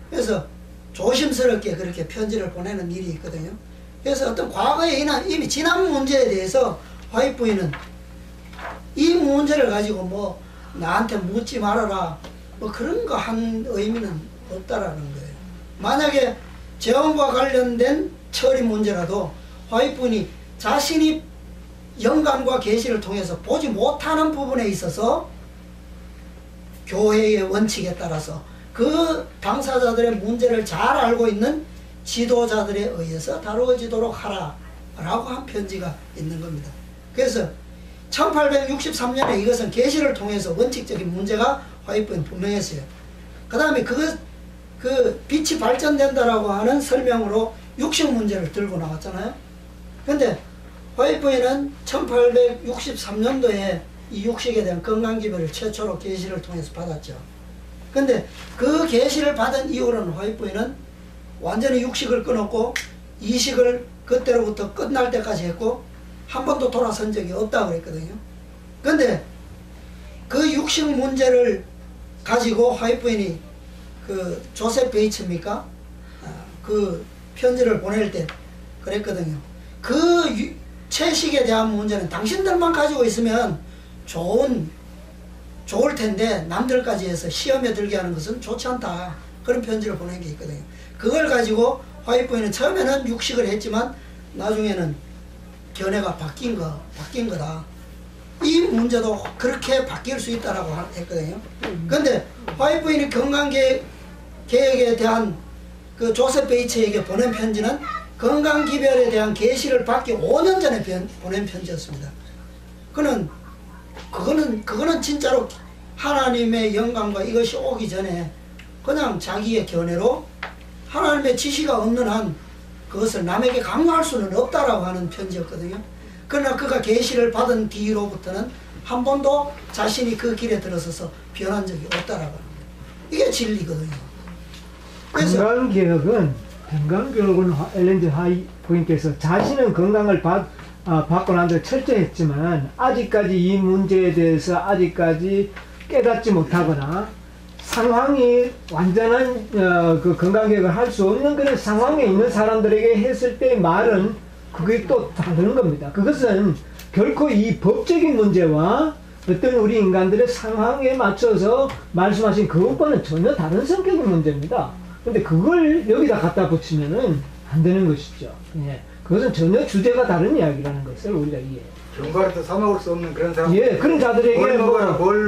그래서 조심스럽게 그렇게 편지를 보내는 일이 있거든요. 그래서 어떤 과거에 이미 지난 문제에 대해서 화이트 부인은 이 문제를 가지고 뭐 나한테 묻지 말아라 뭐 그런 거 한 의미는 없다라는 거예요. 만약에 재혼과 관련된 처리 문제라도 화이트 부인이 자신이 영감과 계시를 통해서 보지 못하는 부분에 있어서 교회의 원칙에 따라서 그 당사자들의 문제를 잘 알고 있는 지도자들에 의해서 다루어지도록 하라라고 한 편지가 있는 겁니다. 그래서 1863년에 이것은 계시를 통해서 원칙적인 문제가 화이트보이는 분명했어요. 그 다음에 그 빛이 발전된다라고 하는 설명으로 육식 문제를 들고 나왔잖아요. 근데 화이트보이는 1863년도에 이 육식에 대한 건강기별을 최초로 계시를 통해서 받았죠. 근데 그 계시를 받은 이후로는 화이트보이는 완전히 육식을 끊었고 이식을 그때로부터 끝날 때까지 했고 한 번도 돌아선 적이 없다고 그랬거든요. 근데 그 육식 문제를 가지고 화이트보이는 그 조셉 베이츠입니까? 그 편지를 보낼 때 그랬거든요. 그 채식에 대한 문제는 당신들만 가지고 있으면 좋을 텐데 남들까지 해서 시험에 들게 하는 것은 좋지 않다. 그런 편지를 보낸 게 있거든요. 그걸 가지고 화이트보이는 처음에는 육식을 했지만 나중에는 견해가 바뀐 거다. 이 문제도 그렇게 바뀔 수 있다라고 했거든요. 근데 화이트보이는 건강계획에 대한 그 조셉 베이츠에게 보낸 편지는 건강기별에 대한 계시를 받기 5년 전에 보낸 편지였습니다. 그거는 진짜로 하나님의 영광과 이것이 오기 전에 그냥 자기의 견해로 하나님의 지시가 없는 한 그것을 남에게 강요할 수는 없다라고 하는 편지였거든요. 그러나 그가 계시를 받은 뒤로부터는 한 번도 자신이 그 길에 들어서서 변한 적이 없다라고 합니다. 이게 진리거든요. 건강개혁은 엘렌 G 화이트보이님께서 자신은 건강을 받고 난 뒤에 철저했지만 아직까지 이 문제에 대해서 아직까지 깨닫지 못하거나 상황이 완전한 그 건강개혁을 할 수 없는 그런 상황에 있는 사람들에게 했을 때의 말은 그게 또 다른 겁니다. 그것은 결코 이 법적인 문제와 어떤 우리 인간들의 상황에 맞춰서 말씀하신 그것과는 전혀 다른 성격의 문제입니다. 근데 그걸 여기다 갖다 붙이면은 안 되는 것이죠. 예. 그것은 전혀 주제가 다른 이야기라는 것을 우리가 이해해요. 견과류도 사 먹을 수 없는 그런 사람. 예, 그런 자들에게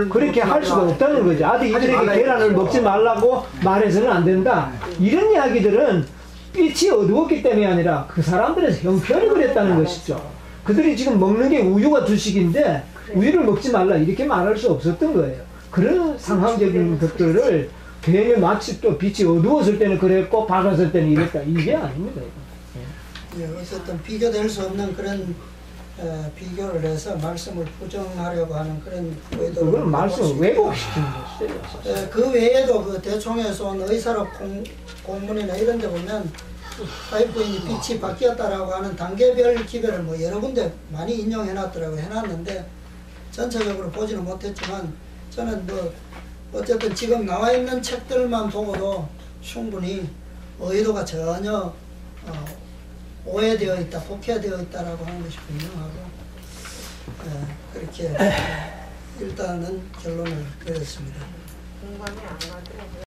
그렇게 할 수가 없다는 거죠. 아직 이들에게 계란을 먹지 말라고 말해서는 안 된다. 이런 이야기들은 빛이 어두웠기 때문이 아니라 그 사람들의 형편이 그랬다는 것이죠. 그들이 지금 먹는 게 우유가 주식인데 우유를 먹지 말라 이렇게 말할 수 없었던 거예요. 그런 상황적인 것들을 괜히 마치 또 빛이 어두웠을 때는 그랬고 밝았을 때는 이랬다. 이게 아닙니다. 예, 어쨌든 비교될 수 없는 그런 비교를 해서 말씀을 부정하려고 하는 그런 의도를 그건 말씀을 왜곡시키는 것이죠. 그 외에도 그 대총에서 온 의사록 공문이나 이런 데 보면 화이트보이니 빛이 바뀌었다라고 하는 단계별 기별을 뭐 여러 군데 많이 인용해놨더라고요. 해놨는데 전체적으로 보지는 못했지만 저는 뭐 어쨌든 지금 나와 있는 책들만 보고도 충분히 의도가 전혀 오해되어 있다, 복해되어 있다라고 하는 것이 분명하고 그렇게 일단은 결론을 내렸습니다. 공감이 안 가더라고요.